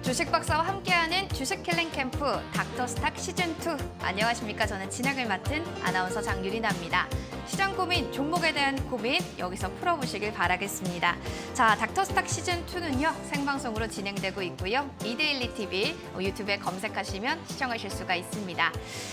주식 박사와 함께하는 주식 킬링 캠프 닥터스탁 시즌2. 안녕하십니까? 저는 진행을 맡은 아나운서 장유리나입니다. 시장 고민, 종목에 대한 고민 여기서 풀어보시길 바라겠습니다. 자, 닥터스탁 시즌2는요. 생방송으로 진행되고 있고요. 이데일리 TV 유튜브에 검색하시면 시청하실 수가 있습니다.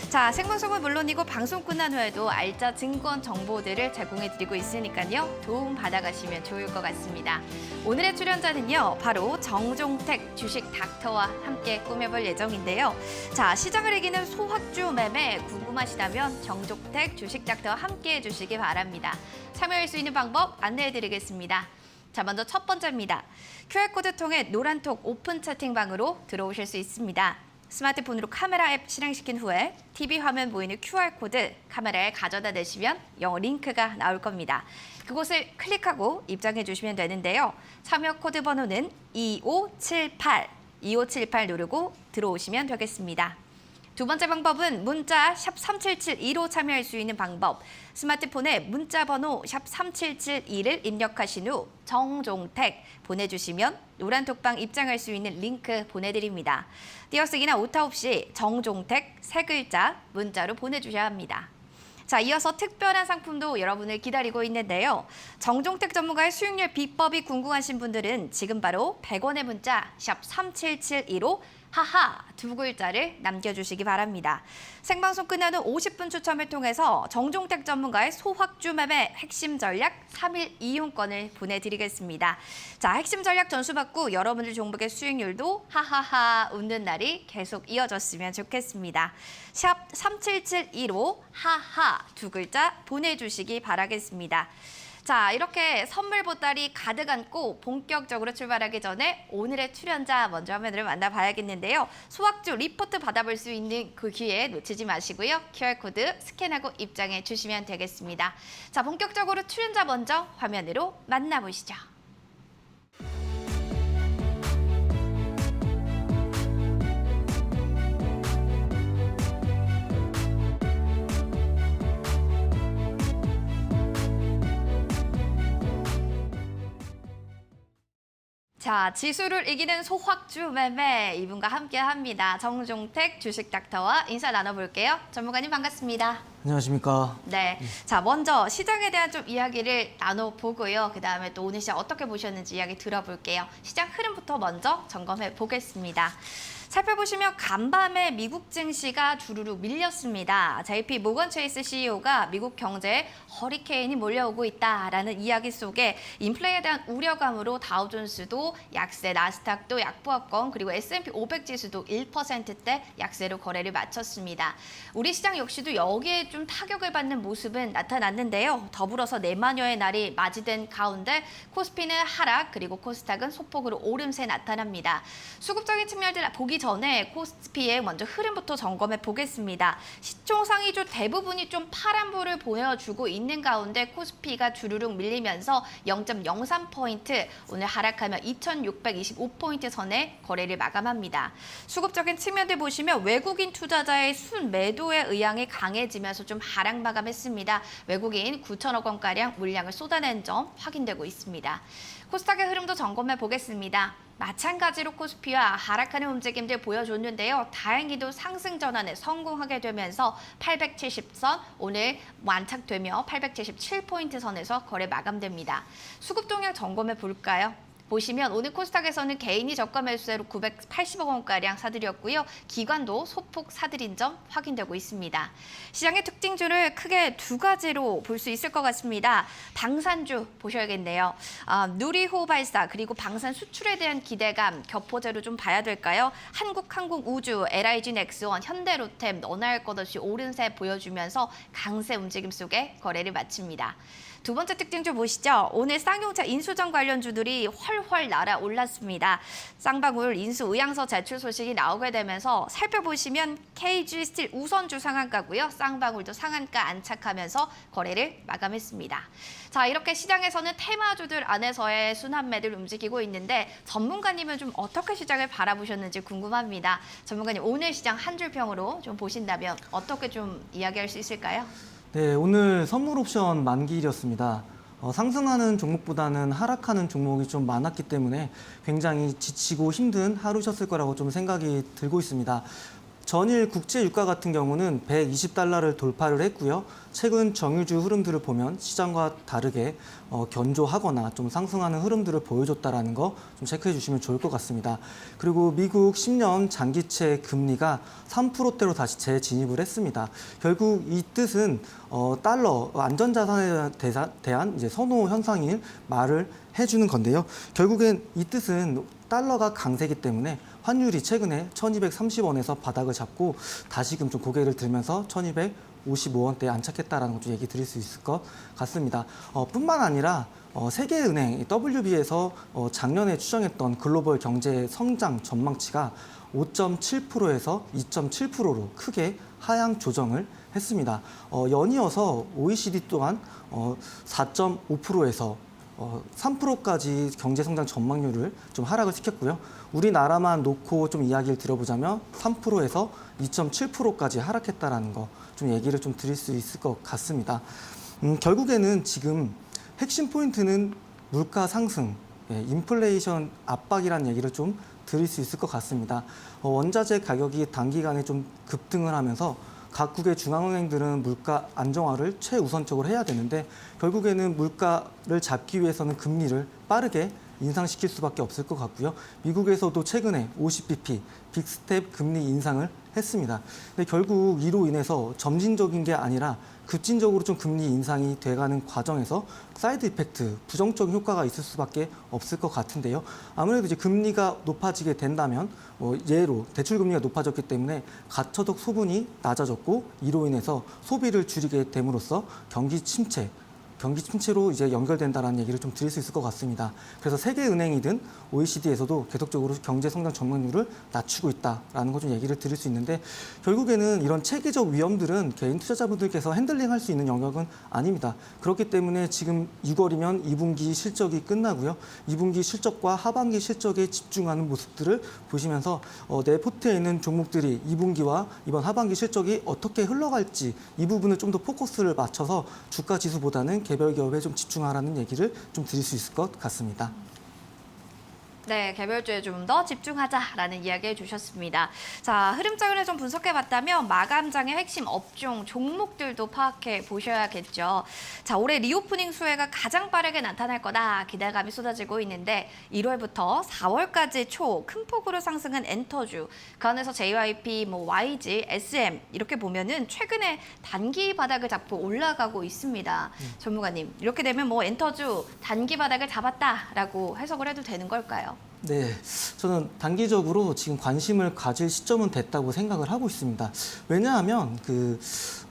자, 생방송은 물론이고 방송 끝난 후에도 알짜 증권 정보들을 제공해드리고 있으니까요. 도움 받아가시면 좋을 것 같습니다. 오늘의 출연자는요. 바로 정종택 주식 닥터와 함께 꾸며볼 예정인데요. 자, 시장을 이기는 소확주 매매 궁금하시다면 정종택 주식 닥터와 함께 해주시기 바랍니다. 참여할 수 있는 방법 안내해드리겠습니다. 자, 먼저 첫 번째입니다. QR코드 통해 노란톡 오픈 채팅방으로 들어오실 수 있습니다. 스마트폰으로 카메라 앱 실행시킨 후에 TV 화면 보이는 QR코드 카메라에 가져다 대시면 영어 링크가 나올 겁니다. 그곳을 클릭하고 입장해 주시면 되는데요. 참여 코드 번호는 2578 누르고 들어오시면 되겠습니다. 두 번째 방법은 문자 샵 3772로 참여할 수 있는 방법. 스마트폰에 문자 번호 샵 3772를 입력하신 후 정종택 보내주시면 노란톡방 입장할 수 있는 링크 보내드립니다. 띄어쓰기나 오타 없이 정종택 세 글자 문자로 보내주셔야 합니다. 자, 이어서 특별한 상품도 여러분을 기다리고 있는데요. 정종택 전문가의 수익률 비법이 궁금하신 분들은 지금 바로 100원의 문자 샵 3772로 하하 두 글자를 남겨주시기 바랍니다. 생방송 끝난 후 50분 추첨을 통해서 정종택 전문가의 소확주 매매 핵심 전략 3일 이용권을 보내드리겠습니다. 자, 핵심 전략 전수 받고 여러분들 종목의 수익률도 하하하 웃는 날이 계속 이어졌으면 좋겠습니다. 샵 3772로 하하 두 글자 보내주시기 바라겠습니다. 자, 이렇게 선물 보따리 가득 안고 본격적으로 출발하기 전에 오늘의 출연자 먼저 화면으로 만나봐야겠는데요. 소확주 리포트 받아볼 수 있는 그 기회 놓치지 마시고요. QR코드 스캔하고 입장해 주시면 되겠습니다. 자, 본격적으로 출연자 먼저 화면으로 만나보시죠. 자, 지수를 이기는 소확주 매매 이분과 함께합니다. 정종택 주식 닥터와 인사 나눠볼게요. 전문가님 반갑습니다. 안녕하십니까. 네, 자 먼저 시장에 대한 좀 이야기를 나눠보고요. 그다음에 또 오늘 시장 어떻게 보셨는지 이야기 들어볼게요. 시장 흐름부터 먼저 점검해 보겠습니다. 살펴보시면 간밤에 미국 증시가 주르륵 밀렸습니다. JP 모건 체이스 CEO가 미국 경제에 허리케인이 몰려오고 있다라는 이야기 속에 인플레에 대한 우려감으로 다우존스도 약세, 나스닥도 약보합권, 그리고 S&P 500 지수도 1%대 약세로 거래를 마쳤습니다. 우리 시장 역시도 여기에 좀 타격을 받는 모습은 나타났는데요. 더불어서 내마녀의 날이 맞이된 가운데 코스피는 하락, 그리고 코스닥은 소폭으로 오름세 나타납니다. 수급적인 측면들 보기 전에 코스피의 먼저 흐름부터 점검해 보겠습니다. 시총상위주 대부분이 좀 파란불을 보여주고 있는 가운데 코스피가 주르륵 밀리면서 0.03포인트 오늘 하락하며 2625포인트 선에 거래를 마감합니다. 수급적인 측면들 보시면 외국인 투자자의 순매도의 의향이 강해지면서 좀 하락 마감했습니다. 외국인 9천억 원가량 물량을 쏟아낸 점 확인되고 있습니다. 코스닥의 흐름도 점검해 보겠습니다. 마찬가지로 코스피와 하락하는 움직임들 보여줬는데요. 다행히도 상승 전환에 성공하게 되면서 870선 오늘 완착되며 877포인트 선에서 거래 마감됩니다. 수급 동향 점검해 볼까요? 보시면 오늘 코스닥에서는 개인이 저가 매수세로 980억 원가량 사들였고요. 기관도 소폭 사들인 점 확인되고 있습니다. 시장의 특징주를 크게 두 가지로 볼 수 있을 것 같습니다. 방산주 보셔야겠네요. 누리호 발사 그리고 방산 수출에 대한 기대감 격포제로 좀 봐야 될까요? 한국항공우주, LIG 넥스원, 현대로템 너나 할 것 없이 오른세 보여주면서 강세 움직임 속에 거래를 마칩니다. 두 번째 특징주 보시죠. 오늘 쌍용차 인수전 관련주들이 훨훨 날아올랐습니다. 쌍방울 인수 의향서 제출 소식이 나오게 되면서 살펴보시면 KG 스틸 우선주 상한가고요. 쌍방울도 상한가 안착하면서 거래를 마감했습니다. 자, 이렇게 시장에서는 테마주들 안에서의 순환매들 움직이고 있는데 전문가님은 좀 어떻게 시장을 바라보셨는지 궁금합니다. 전문가님 오늘 시장 한 줄 평으로 좀 보신다면 어떻게 좀 이야기할 수 있을까요? 네, 오늘 선물 옵션 만기일이었습니다. 상승하는 종목보다는 하락하는 종목이 좀 많았기 때문에 굉장히 지치고 힘든 하루셨을 거라고 좀 생각이 들고 있습니다. 전일 국제 유가 같은 경우는 120달러를 돌파를 했고요. 최근 정유주 흐름들을 보면 시장과 다르게 견조하거나 좀 상승하는 흐름들을 보여줬다라는 거 좀 체크해 주시면 좋을 것 같습니다. 그리고 미국 10년 장기채 금리가 3%대로 다시 재진입을 했습니다. 결국 이 뜻은 달러 안전자산에 대한 이제 선호 현상인 말을 해주는 건데요. 결국엔 이 뜻은 달러가 강세기 때문에 환율이 최근에 1230원에서 바닥을 잡고 다시금 좀 고개를 들면서 1255원대에 안착했다라는 것 좀 얘기 드릴 수 있을 것 같습니다. 뿐만 아니라 세계은행 WB에서 작년에 추정했던 글로벌 경제 성장 전망치가 5.7%에서 2.7%로 크게 하향 조정을 했습니다. 연이어서 OECD 또한 4.5%에서 3%까지 경제 성장 전망률을 좀 하락을 시켰고요. 우리나라만 놓고 좀 이야기를 들어보자면 3%에서 2.7%까지 하락했다라는 거 좀 얘기를 좀 드릴 수 있을 것 같습니다. 결국에는 지금 핵심 포인트는 물가 상승, 인플레이션 압박이라는 얘기를 좀 드릴 수 있을 것 같습니다. 원자재 가격이 단기간에 좀 급등을 하면서 각국의 중앙은행들은 물가 안정화를 최우선적으로 해야 되는데 결국에는 물가를 잡기 위해서는 금리를 빠르게 인상시킬 수밖에 없을 것 같고요. 미국에서도 최근에 50bp 빅스텝 금리 인상을 했습니다. 근데 결국 이로 인해서 점진적인 게 아니라 급진적으로 좀 금리 인상이 돼가는 과정에서 사이드 이펙트, 부정적인 효과가 있을 수밖에 없을 것 같은데요. 아무래도 이제 금리가 높아지게 된다면 예로 대출 금리가 높아졌기 때문에 가처적 소분이 낮아졌고 이로 인해서 소비를 줄이게 됨으로써 경기 침체로 이제 연결된다라는 얘기를 좀 드릴 수 있을 것 같습니다. 그래서 세계은행이든 OECD에서도 계속적으로 경제 성장 전망률을 낮추고 있다라는 거 좀 얘기를 드릴 수 있는데 결국에는 이런 체계적 위험들은 개인 투자자분들께서 핸들링할 수 있는 영역은 아닙니다. 그렇기 때문에 지금 6월이면 2분기 실적이 끝나고요. 2분기 실적과 하반기 실적에 집중하는 모습들을 보시면서 내 포트에 있는 종목들이 2분기와 이번 하반기 실적이 어떻게 흘러갈지 이 부분을 좀 더 포커스를 맞춰서 주가 지수보다는 개별 기업에 좀 집중하라는 얘기를 좀 드릴 수 있을 것 같습니다. 네, 개별주에 좀 더 집중하자라는 이야기 해주셨습니다. 자, 흐름장을 좀 분석해봤다면 마감장의 핵심 업종, 종목들도 파악해 보셔야겠죠. 자, 올해 리오프닝 수혜가 가장 빠르게 나타날 거다 기대감이 쏟아지고 있는데 1월부터 4월까지 큰 폭으로 상승한 엔터주, 그 안에서 JYP, YG, SM 이렇게 보면은 최근에 단기 바닥을 잡고 올라가고 있습니다. 전문가님, 이렇게 되면 엔터주 단기 바닥을 잡았다라고 해석을 해도 되는 걸까요? 네, 저는 단기적으로 지금 관심을 가질 시점은 됐다고 생각을 하고 있습니다. 왜냐하면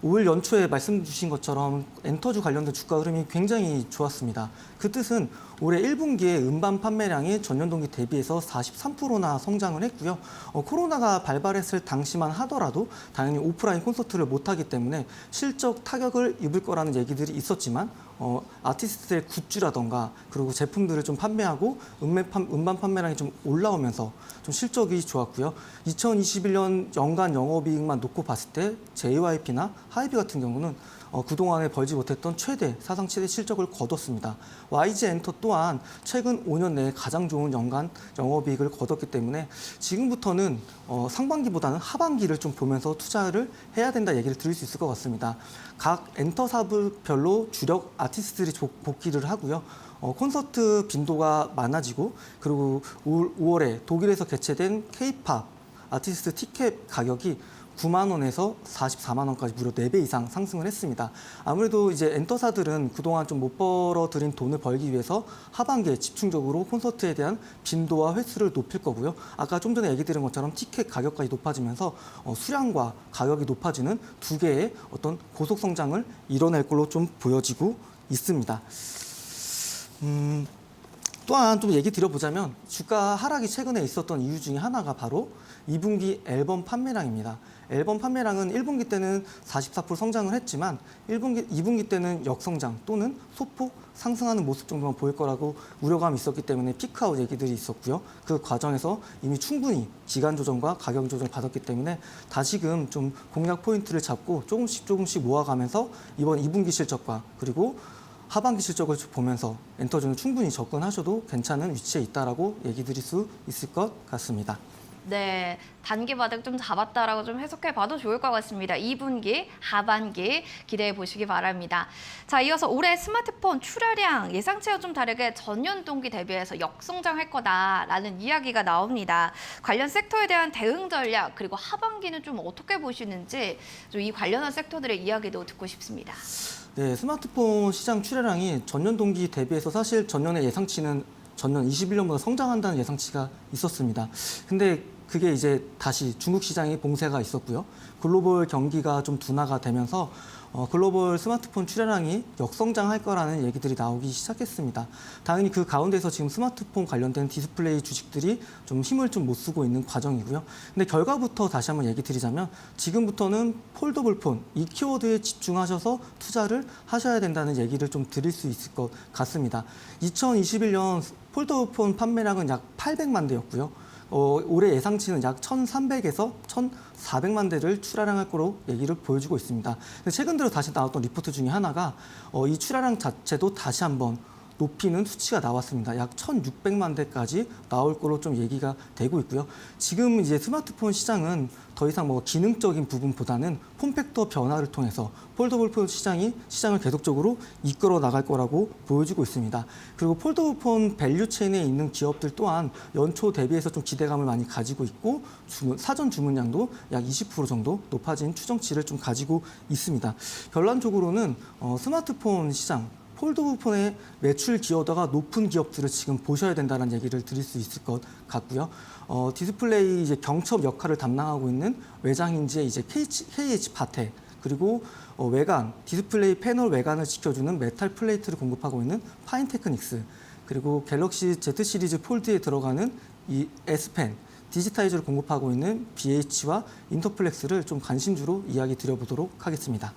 올 연초에 말씀 주신 것처럼 엔터주 관련된 주가 흐름이 굉장히 좋았습니다. 그 뜻은 올해 1분기에 음반 판매량이 전년 동기 대비해서 43%나 성장을 했고요. 코로나가 발발했을 당시만 하더라도 당연히 오프라인 콘서트를 못하기 때문에 실적 타격을 입을 거라는 얘기들이 있었지만 아티스트의 굿즈라던가 그리고 제품들을 좀 판매하고 음반 판매량이 좀 올라오면서 좀 실적이 좋았고요. 2021년 연간 영업이익만 놓고 봤을 때 JYP나 하이비 같은 경우는 그동안에 벌지 못했던 사상 최대 실적을 거뒀습니다. YG 엔터 또한 최근 5년 내에 가장 좋은 연간 영업이익을 거뒀기 때문에 지금부터는 상반기보다는 하반기를 좀 보면서 투자를 해야 된다 얘기를 드릴 수 있을 것 같습니다. 각 엔터사별로 주력 아티스트들이 복귀를 하고요. 콘서트 빈도가 많아지고 그리고 5월에 독일에서 개최된 K-팝 아티스트 티켓 가격이 9만 원에서 44만 원까지 무려 4배 이상 상승을 했습니다. 아무래도 이제 엔터사들은 그동안 좀 못 벌어들인 돈을 벌기 위해서 하반기에 집중적으로 콘서트에 대한 빈도와 횟수를 높일 거고요. 아까 좀 전에 얘기 드린 것처럼 티켓 가격까지 높아지면서 수량과 가격이 높아지는 두 개의 어떤 고속 성장을 이뤄낼 걸로 좀 보여지고 있습니다. 또한 좀 얘기 드려보자면 주가 하락이 최근에 있었던 이유 중에 하나가 바로 2분기 앨범 판매량입니다. 앨범 판매량은 1분기 때는 44% 성장을 했지만 2분기 때는 역성장 또는 소폭 상승하는 모습 정도만 보일 거라고 우려감이 있었기 때문에 피크아웃 얘기들이 있었고요. 그 과정에서 이미 충분히 기간 조정과 가격 조정을 받았기 때문에 다시금 좀 공략 포인트를 잡고 조금씩 모아가면서 이번 2분기 실적과 그리고 하반기 실적을 보면서 엔터존을 충분히 접근하셔도 괜찮은 위치에 있다라고 얘기 드릴 수 있을 것 같습니다. 네, 단기 바닥 좀 잡았다라고 좀 해석해 봐도 좋을 것 같습니다. 2분기, 하반기 기대해 보시기 바랍니다. 자, 이어서 올해 스마트폰 출하량 예상치와 좀 다르게 전년 동기 대비해서 역성장할 거다라는 이야기가 나옵니다. 관련 섹터에 대한 대응 전략 그리고 하반기는 좀 어떻게 보시는지 좀 이 관련한 섹터들의 이야기도 듣고 싶습니다. 네, 스마트폰 시장 출하량이 전년 동기 대비해서 사실 전년의 예상치는 전년 21년보다 성장한다는 예상치가 있었습니다. 근데 그게 이제 다시 중국 시장에 봉쇄가 있었고요. 글로벌 경기가 좀 둔화가 되면서 글로벌 스마트폰 출하량이 역성장할 거라는 얘기들이 나오기 시작했습니다. 당연히 그 가운데서 지금 스마트폰 관련된 디스플레이 주식들이 좀 힘을 좀 못 쓰고 있는 과정이고요. 근데 결과부터 다시 한번 얘기 드리자면 지금부터는 폴더블폰 이 키워드에 집중하셔서 투자를 하셔야 된다는 얘기를 좀 드릴 수 있을 것 같습니다. 2021년 폴더블폰 판매량은 약 800만 대였고요. 올해 예상치는 약 1,300에서 1,400만 대를 출하량할 거로 얘기를 보여주고 있습니다. 최근 들어 다시 나왔던 리포트 중에 하나가 이 출하량 자체도 다시 한번 높이는 수치가 나왔습니다. 약 1,600만 대까지 나올 거로 좀 얘기가 되고 있고요. 지금 이제 스마트폰 시장은 더 이상 뭐 기능적인 부분보다는 폼팩터 변화를 통해서 폴더블폰 시장을 계속적으로 이끌어 나갈 거라고 보여지고 있습니다. 그리고 폴더블폰 밸류 체인에 있는 기업들 또한 연초 대비해서 좀 기대감을 많이 가지고 있고 사전 주문량도 약 20% 정도 높아진 추정치를 좀 가지고 있습니다. 결론적으로는 스마트폰 시장 폴더블폰의 매출 기여도가 높은 기업들을 지금 보셔야 된다는 얘기를 드릴 수 있을 것 같고요. 디스플레이 이제 경첩 역할을 담당하고 있는 외장인지의 이제 KH 바텍 그리고 외관 디스플레이 패널 외관을 지켜주는 메탈 플레이트를 공급하고 있는 파인테크닉스 그리고 갤럭시 Z 시리즈 폴드에 들어가는 이 S펜 디지타이저를 공급하고 있는 BH와 인터플렉스를 좀 관심주로 이야기 드려보도록 하겠습니다.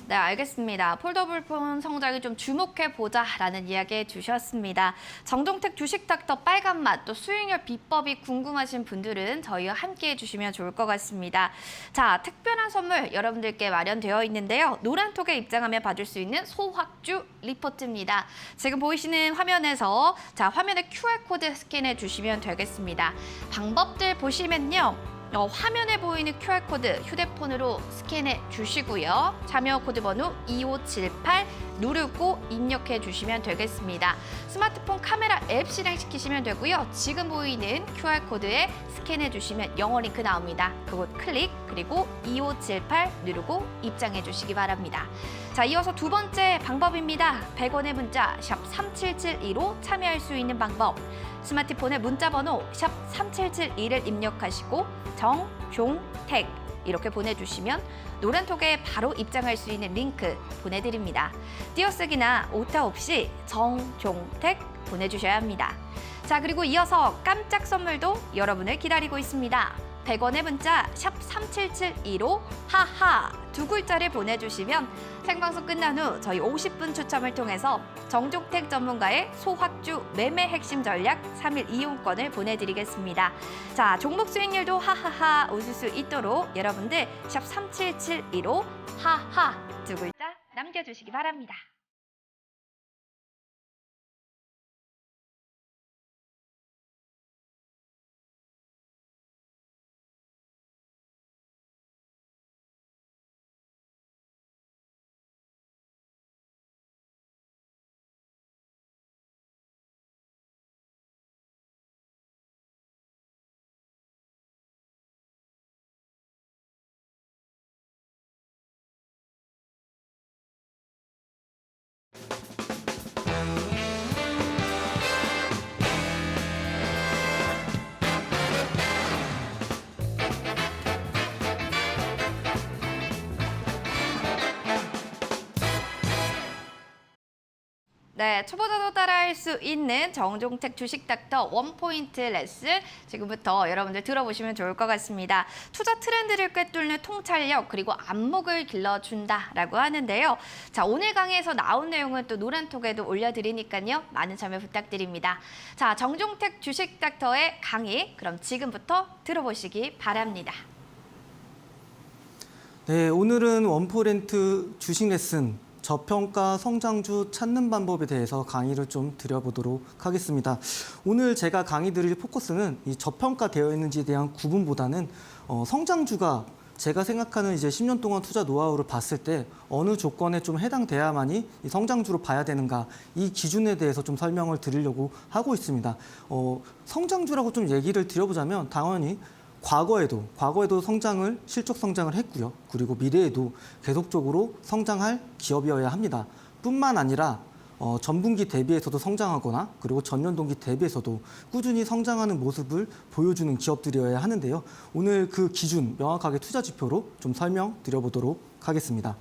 네, 알겠습니다. 폴더블폰 성장에 좀 주목해보자라는 이야기 주셨습니다. 정종택 주식 닥터 빨간맛 또 수익률 비법이 궁금하신 분들은 저희와 함께 해주시면 좋을 것 같습니다. 자, 특별한 선물 여러분들께 마련되어 있는데요. 노란톡에 입장하면 받을 수 있는 소확주 리포트입니다. 지금 보이시는 화면에서 자 화면에 QR코드 스캔해 주시면 되겠습니다. 방법들 보시면요. 화면에 보이는 QR코드 휴대폰으로 스캔해 주시고요. 참여 코드 번호 2578 누르고 입력해 주시면 되겠습니다. 스마트폰 카메라 앱 실행시키시면 되고요. 지금 보이는 QR코드에 스캔해 주시면 영어 링크 나옵니다. 그곳 클릭 그리고 2578 누르고 입장해 주시기 바랍니다. 자, 이어서 두 번째 방법입니다. 100원의 문자 샵 3772로 참여할 수 있는 방법. 스마트폰에 문자 번호 샵 3772를 입력하시고 정종택 이렇게 보내주시면 노란톡에 바로 입장할 수 있는 링크 보내드립니다. 띄어쓰기나 오타 없이 정종택 보내주셔야 합니다. 자, 그리고 이어서 깜짝 선물도 여러분을 기다리고 있습니다. 100원의 문자 샵 3772로 하하 두 글자를 보내주시면 생방송 끝난 후 저희 50분 추첨을 통해서 정종택 전문가의 소확주 매매 핵심 전략 3일 이용권을 보내드리겠습니다. 자, 종목 수익률도 하하하 웃을 수 있도록 여러분들 샵 3772로 하하 두 글자 남겨주시기 바랍니다. 네, 초보자도 따라할 수 있는 정종택 주식 닥터 원포인트 레슨 지금부터 여러분들 들어보시면 좋을 것 같습니다. 투자 트렌드를 꿰뚫는 통찰력 그리고 안목을 길러준다라고 하는데요. 자, 오늘 강의에서 나온 내용은 또 노란톡에도 올려드리니까요. 많은 참여 부탁드립니다. 자, 정종택 주식 닥터의 강의 그럼 지금부터 들어보시기 바랍니다. 네, 오늘은 원포렌트 주식 레슨 저평가 성장주 찾는 방법에 대해서 강의를 좀 드려보도록 하겠습니다. 오늘 제가 강의 드릴 포커스는 이 저평가되어 있는지에 대한 구분보다는 성장주가 제가 생각하는 이제 10년 동안 투자 노하우를 봤을 때 어느 조건에 좀 해당돼야만이 이 성장주로 봐야 되는가, 이 기준에 대해서 좀 설명을 드리려고 하고 있습니다. 성장주라고 좀 얘기를 드려보자면 당연히 과거에도 실적 성장을 했고요. 그리고 미래에도 계속적으로 성장할 기업이어야 합니다. 뿐만 아니라 전분기 대비해서도 성장하거나 그리고 전년동기 대비해서도 꾸준히 성장하는 모습을 보여주는 기업들이어야 하는데요. 오늘 그 기준 명확하게 투자 지표로 좀 설명드려보도록 하겠습니다.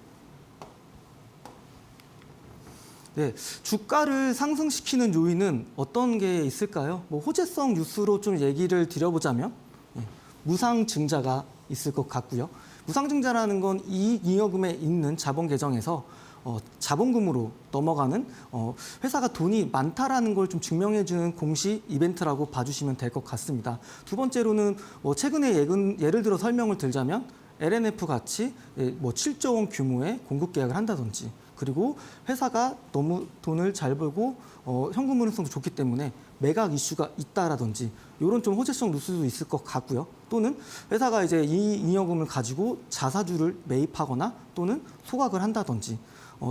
네, 주가를 상승시키는 요인은 어떤 게 있을까요? 호재성 뉴스로 좀 얘기를 드려보자면 무상증자가 있을 것 같고요. 무상증자라는 건 이익 잉여금에 있는 자본 계정에서 자본금으로 넘어가는 회사가 돈이 많다라는 걸 좀 증명해주는 공시 이벤트라고 봐주시면 될 것 같습니다. 두 번째로는 최근에 예를 들어 설명을 들자면 LNF 같이 7조 원 규모의 공급 계약을 한다든지 그리고 회사가 너무 돈을 잘 벌고 현금 흐름성도 좋기 때문에 매각 이슈가 있다라든지 이런 좀 호재성 뉴스도 있을 것 같고요. 또는 회사가 이제 이 잉여금을 가지고 자사주를 매입하거나 또는 소각을 한다든지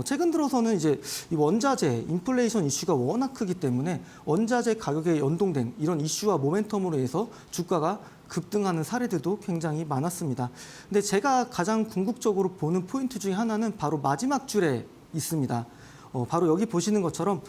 최근 들어서는 이제 이 원자재 인플레이션 이슈가 워낙 크기 때문에 원자재 가격에 연동된 이런 이슈와 모멘텀으로 해서 주가가 급등하는 사례들도 굉장히 많았습니다. 근데 제가 가장 궁극적으로 보는 포인트 중에 하나는 바로 마지막 줄에 있습니다. 바로 여기 보시는 것처럼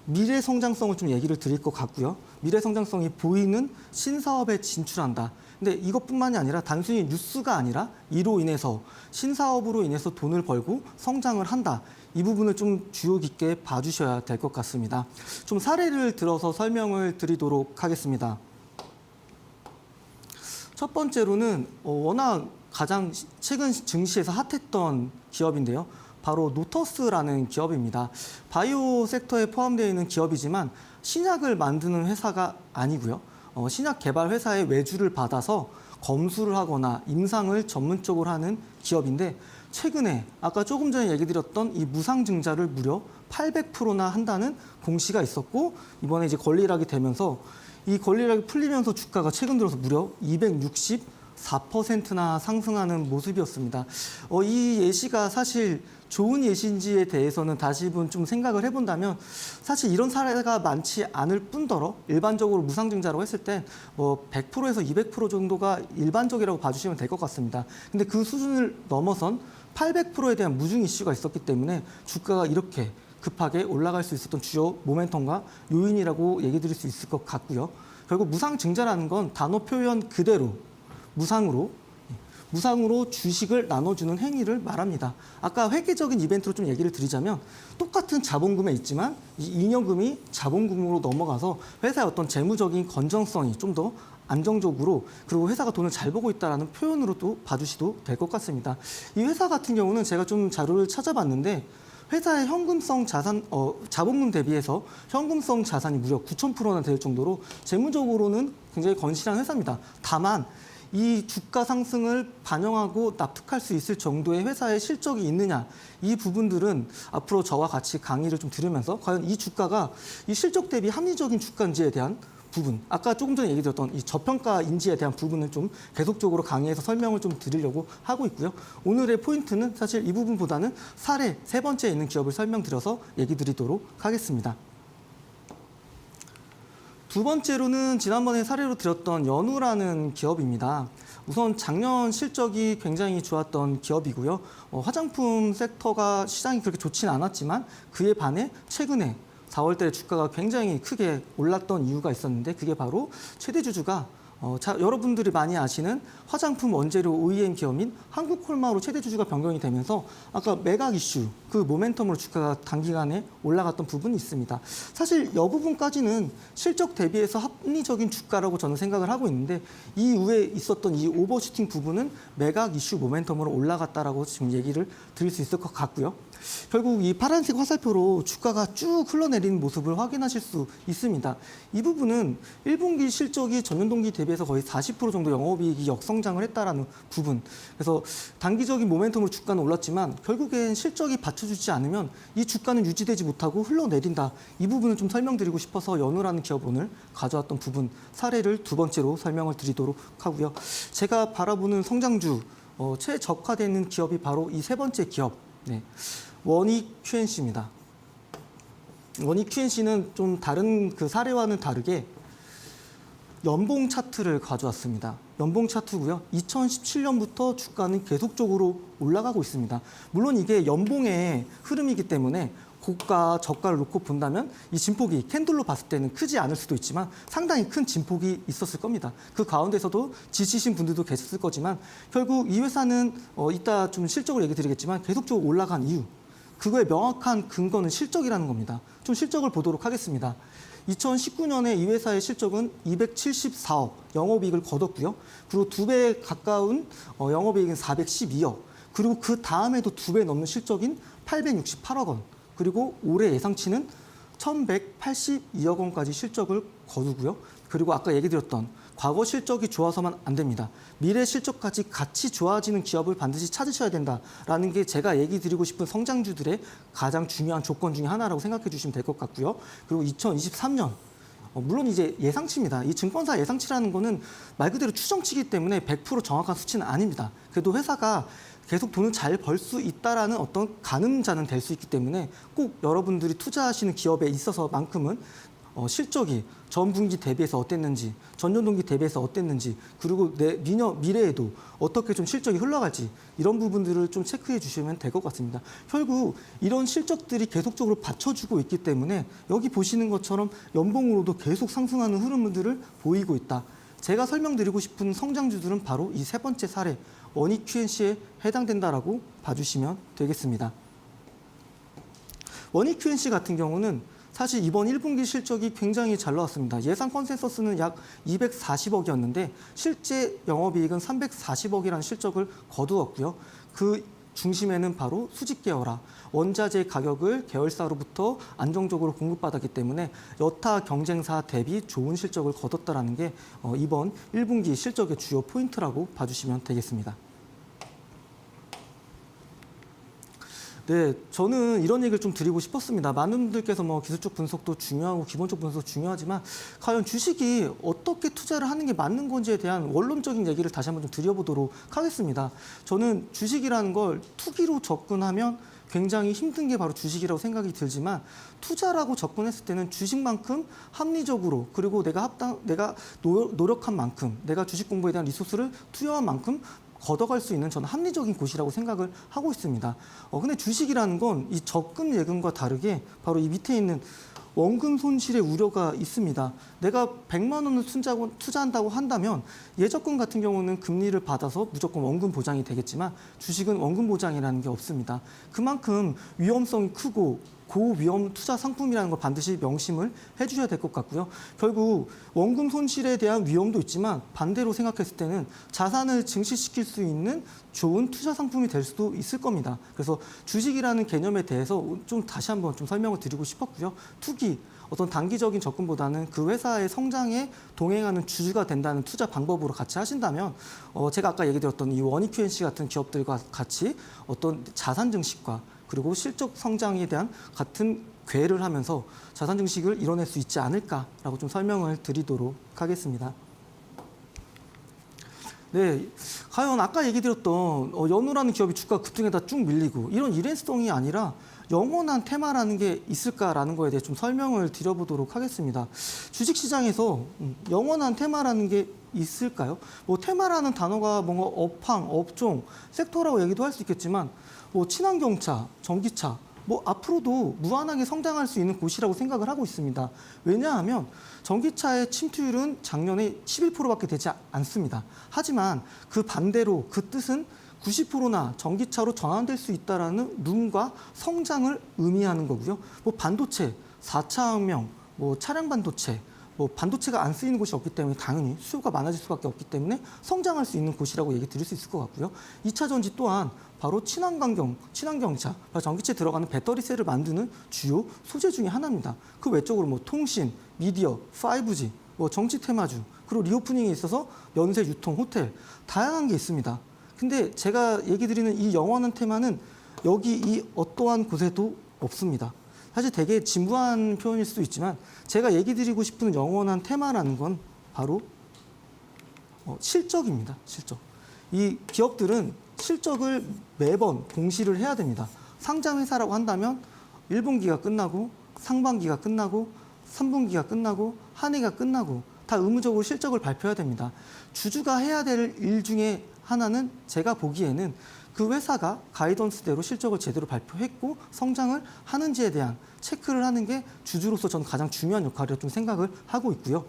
미래 성장성을 좀 얘기를 드릴 것 같고요. 미래 성장성이 보이는 신사업에 진출한다. 근데 이것뿐만이 아니라 단순히 뉴스가 아니라 이로 인해서 신사업으로 인해서 돈을 벌고 성장을 한다. 이 부분을 좀 주의 깊게 봐주셔야 될 것 같습니다. 좀 사례를 들어서 설명을 드리도록 하겠습니다. 첫 번째로는 워낙 가장 최근 증시에서 핫했던 기업인데요. 바로 노터스라는 기업입니다. 바이오 섹터에 포함되어 있는 기업이지만 신약을 만드는 회사가 아니고요. 신약 개발 회사의 외주를 받아서 검수를 하거나 임상을 전문적으로 하는 기업인데 최근에 아까 조금 전에 얘기 드렸던 이 무상증자를 무려 800%나 한다는 공시가 있었고 이번에 이제 권리락이 되면서 이 권리락이 풀리면서 주가가 최근 들어서 무려 264%나 상승하는 모습이었습니다. 이 예시가 사실 좋은 예시인지에 대해서는 다시 한번 좀 생각을 해본다면 사실 이런 사례가 많지 않을 뿐더러 일반적으로 무상증자라고 했을 때 100%에서 200% 정도가 일반적이라고 봐주시면 될 것 같습니다. 근데 그 수준을 넘어선 800%에 대한 무중 이슈가 있었기 때문에 주가가 이렇게 급하게 올라갈 수 있었던 주요 모멘텀과 요인이라고 얘기 드릴 수 있을 것 같고요. 결국 무상증자라는 건 단어 표현 그대로 무상으로 주식을 나눠주는 행위를 말합니다. 아까 획기적인 이벤트로 좀 얘기를 드리자면 똑같은 자본금에 있지만 이 잉여금이 자본금으로 넘어가서 회사의 어떤 재무적인 건전성이 좀 더 안정적으로 그리고 회사가 돈을 잘 벌고 있다는 표현으로도 봐주셔도 될 것 같습니다. 이 회사 같은 경우는 제가 좀 자료를 찾아봤는데 회사의 현금성 자산, 자본금 대비해서 현금성 자산이 무려 9,000%나 될 정도로 재무적으로는 굉장히 건실한 회사입니다. 다만 이 주가 상승을 반영하고 납득할 수 있을 정도의 회사의 실적이 있느냐 이 부분들은 앞으로 저와 같이 강의를 좀 들으면서 과연 이 주가가 이 실적 대비 합리적인 주가인지에 대한 부분 아까 조금 전에 얘기 드렸던 이 저평가인지에 대한 부분은 좀 계속적으로 강의에서 설명을 좀 드리려고 하고 있고요. 오늘의 포인트는 사실 이 부분보다는 사례 세 번째에 있는 기업을 설명드려서 얘기 드리도록 하겠습니다. 두 번째로는 지난번에 사례로 드렸던 연우라는 기업입니다. 우선 작년 실적이 굉장히 좋았던 기업이고요. 화장품 sek터가 시장이 그렇게 좋지는 않았지만 그에 반해 최근에 4월 달에 주가가 굉장히 크게 올랐던 이유가 있었는데 그게 바로 최대 주주가 여러분들이 많이 아시는 화장품 원재료 OEM 기업인 한국콜마로 최대 주주가 변경이 되면서 아까 매각 이슈 그 모멘텀으로 주가가 단기간에 올라갔던 부분이 있습니다. 사실 이 부분까지는 실적 대비해서 합리적인 주가라고 저는 생각을 하고 있는데 이후에 있었던 이 오버슈팅 부분은 매각 이슈 모멘텀으로 올라갔다라고 지금 얘기를 드릴 수 있을 것 같고요. 결국 이 파란색 화살표로 주가가 쭉 흘러내리는 모습을 확인하실 수 있습니다. 이 부분은 1분기 실적이 전년 동기 대비해서 거의 40% 정도 영업이익이 역성장을 했다라는 부분. 그래서 단기적인 모멘텀으로 주가는 올랐지만 결국엔 실적이 받쳐주지 않으면 이 주가는 유지되지 못하고 흘러내린다. 이 부분을 좀 설명드리고 싶어서 연우라는 기업 오늘 가져왔던 부분 사례를 두 번째로 설명을 드리도록 하고요. 제가 바라보는 성장주 최적화되는 기업이 바로 이 세 번째 기업. 네. 원익 QNC입니다. 원익 QNC는 좀 다른 그 사례와는 다르게 연봉 차트를 가져왔습니다. 연봉 차트고요. 2017년부터 주가는 계속적으로 올라가고 있습니다. 물론 이게 연봉의 흐름이기 때문에 고가, 저가를 놓고 본다면 이 진폭이 캔들로 봤을 때는 크지 않을 수도 있지만 상당히 큰 진폭이 있었을 겁니다. 그 가운데서도 지치신 분들도 계셨을 거지만 결국 이 회사는 이따 좀 실적으로 얘기 드리겠지만 계속적으로 올라간 이유, 그거의 명확한 근거는 실적이라는 겁니다. 좀 실적을 보도록 하겠습니다. 2019년에 이 회사의 실적은 274억 영업이익을 거뒀고요. 그리고 2배 가까운 영업이익은 412억. 그리고 그 다음에도 2배 넘는 실적인 868억 원. 그리고 올해 예상치는 1,182억 원까지 실적을 거두고요. 그리고 아까 얘기 드렸던 과거 실적이 좋아서만 안 됩니다. 미래 실적까지 같이 좋아지는 기업을 반드시 찾으셔야 된다라는 게 제가 얘기 드리고 싶은 성장주들의 가장 중요한 조건 중에 하나라고 생각해 주시면 될 것 같고요. 그리고 2023년 물론 이제 예상치입니다. 이 증권사 예상치라는 거는 말 그대로 추정치이기 때문에 100% 정확한 수치는 아닙니다. 그래도 회사가 계속 돈을 잘 벌 수 있다라는 어떤 가늠자는 될 수 있기 때문에 꼭 여러분들이 투자하시는 기업에 있어서만큼은 실적이 전 분기 대비해서 어땠는지, 전년 동기 대비해서 어땠는지, 그리고 미래에도 어떻게 좀 실적이 흘러갈지 이런 부분들을 좀 체크해 주시면 될 것 같습니다. 결국 이런 실적들이 계속적으로 받쳐주고 있기 때문에 여기 보시는 것처럼 연봉으로도 계속 상승하는 흐름들을 보이고 있다. 제가 설명드리고 싶은 성장주들은 바로 이 세 번째 사례, 원익 QNC에 해당된다라고 봐주시면 되겠습니다. 원익 QNC 같은 경우는 사실 이번 1분기 실적이 굉장히 잘 나왔습니다. 예상 컨센서스는 약 240억이었는데 실제 영업이익은 340억이라는 실적을 거두었고요. 그 중심에는 바로 수직 계열화, 원자재 가격을 계열사로부터 안정적으로 공급받았기 때문에 여타 경쟁사 대비 좋은 실적을 거뒀다는 게 이번 1분기 실적의 주요 포인트라고 봐주시면 되겠습니다. 네, 저는 이런 얘기를 좀 드리고 싶었습니다. 많은 분들께서 기술적 분석도 중요하고 기본적 분석도 중요하지만 과연 주식이 어떻게 투자를 하는 게 맞는 건지에 대한 원론적인 얘기를 다시 한번 좀 드려보도록 하겠습니다. 저는 주식이라는 걸 투기로 접근하면 굉장히 힘든 게 바로 주식이라고 생각이 들지만 투자라고 접근했을 때는 주식만큼 합리적으로 그리고 내가 노력한 만큼 내가 주식 공부에 대한 리소스를 투여한 만큼 걷어갈 수 있는 저는 합리적인 곳이라고 생각을 하고 있습니다. 근데 주식이라는 건 이 적금 예금과 다르게 바로 이 밑에 있는 원금 손실의 우려가 있습니다. 내가 100만 원을 투자한다고 한다면 예적금 같은 경우는 금리를 받아서 무조건 원금 보장이 되겠지만 주식은 원금 보장이라는 게 없습니다. 그만큼 위험성이 크고 고위험 투자 상품이라는 걸 반드시 명심을 해주셔야 될 것 같고요. 결국 원금 손실에 대한 위험도 있지만 반대로 생각했을 때는 자산을 증식시킬 수 있는 좋은 투자 상품이 될 수도 있을 겁니다. 그래서 주식이라는 개념에 대해서 좀 다시 한번 좀 설명을 드리고 싶었고요. 투기, 어떤 단기적인 접근보다는 그 회사의 성장에 동행하는 주주가 된다는 투자 방법으로 같이 하신다면 제가 아까 얘기 드렸던 이 원익 QNC 같은 기업들과 같이 어떤 자산 증식과 그리고 실적 성장에 대한 같은 궤를 하면서 자산 증식을 이뤄낼 수 있지 않을까라고 좀 설명을 드리도록 하겠습니다. 네, 과연 아까 얘기 드렸던 연우라는 기업이 주가 급등에다 쭉 밀리고 이런 일회성이 아니라 영원한 테마라는 게 있을까라는 거에 대해 좀 설명을 드려보도록 하겠습니다. 주식시장에서 영원한 테마라는 게 있을까요? 테마라는 단어가 뭔가 업황, 업종, 섹터라고 얘기도 할 수 있겠지만 친환경차, 전기차, 앞으로도 무한하게 성장할 수 있는 곳이라고 생각을 하고 있습니다. 왜냐하면 전기차의 침투율은 작년에 11%밖에 되지 않습니다. 하지만 그 반대로 그 뜻은 90%나 전기차로 전환될 수 있다는 눈과 성장을 의미하는 거고요. 반도체, 4차 혁명, 차량 반도체, 뭐 반도체가 안 쓰이는 곳이 없기 때문에 당연히 수요가 많아질 수밖에 없기 때문에 성장할 수 있는 곳이라고 얘기 드릴 수 있을 것 같고요. 2차 전지 또한 바로 친환경차, 전기체에 들어가는 배터리셀을 만드는 주요 소재 중에 하나입니다. 그 외적으로 뭐 통신, 미디어, 5G, 뭐 정치 테마주, 그리고 리오프닝에 있어서 면세, 유통, 호텔 다양한 게 있습니다. 근데 제가 얘기 드리는 이 영원한 테마는 여기 이 어떠한 곳에도 없습니다. 사실 되게 진부한 표현일 수도 있지만 제가 얘기 드리고 싶은 영원한 테마라는 건 바로 실적입니다. 실적. 이 기업들은 실적을 매번 공시를 해야 됩니다. 상장 회사라고 한다면 1분기가 끝나고 상반기가 끝나고 3분기가 끝나고 한 해가 끝나고 다 의무적으로 실적을 발표해야 됩니다. 주주가 해야 될 일 중에 하나는 제가 보기에는 그 회사가 가이던스대로 실적을 제대로 발표했고 성장을 하는지에 대한 체크를 하는 게 주주로서 저는 가장 중요한 역할이라고 좀 생각을 하고 있고요.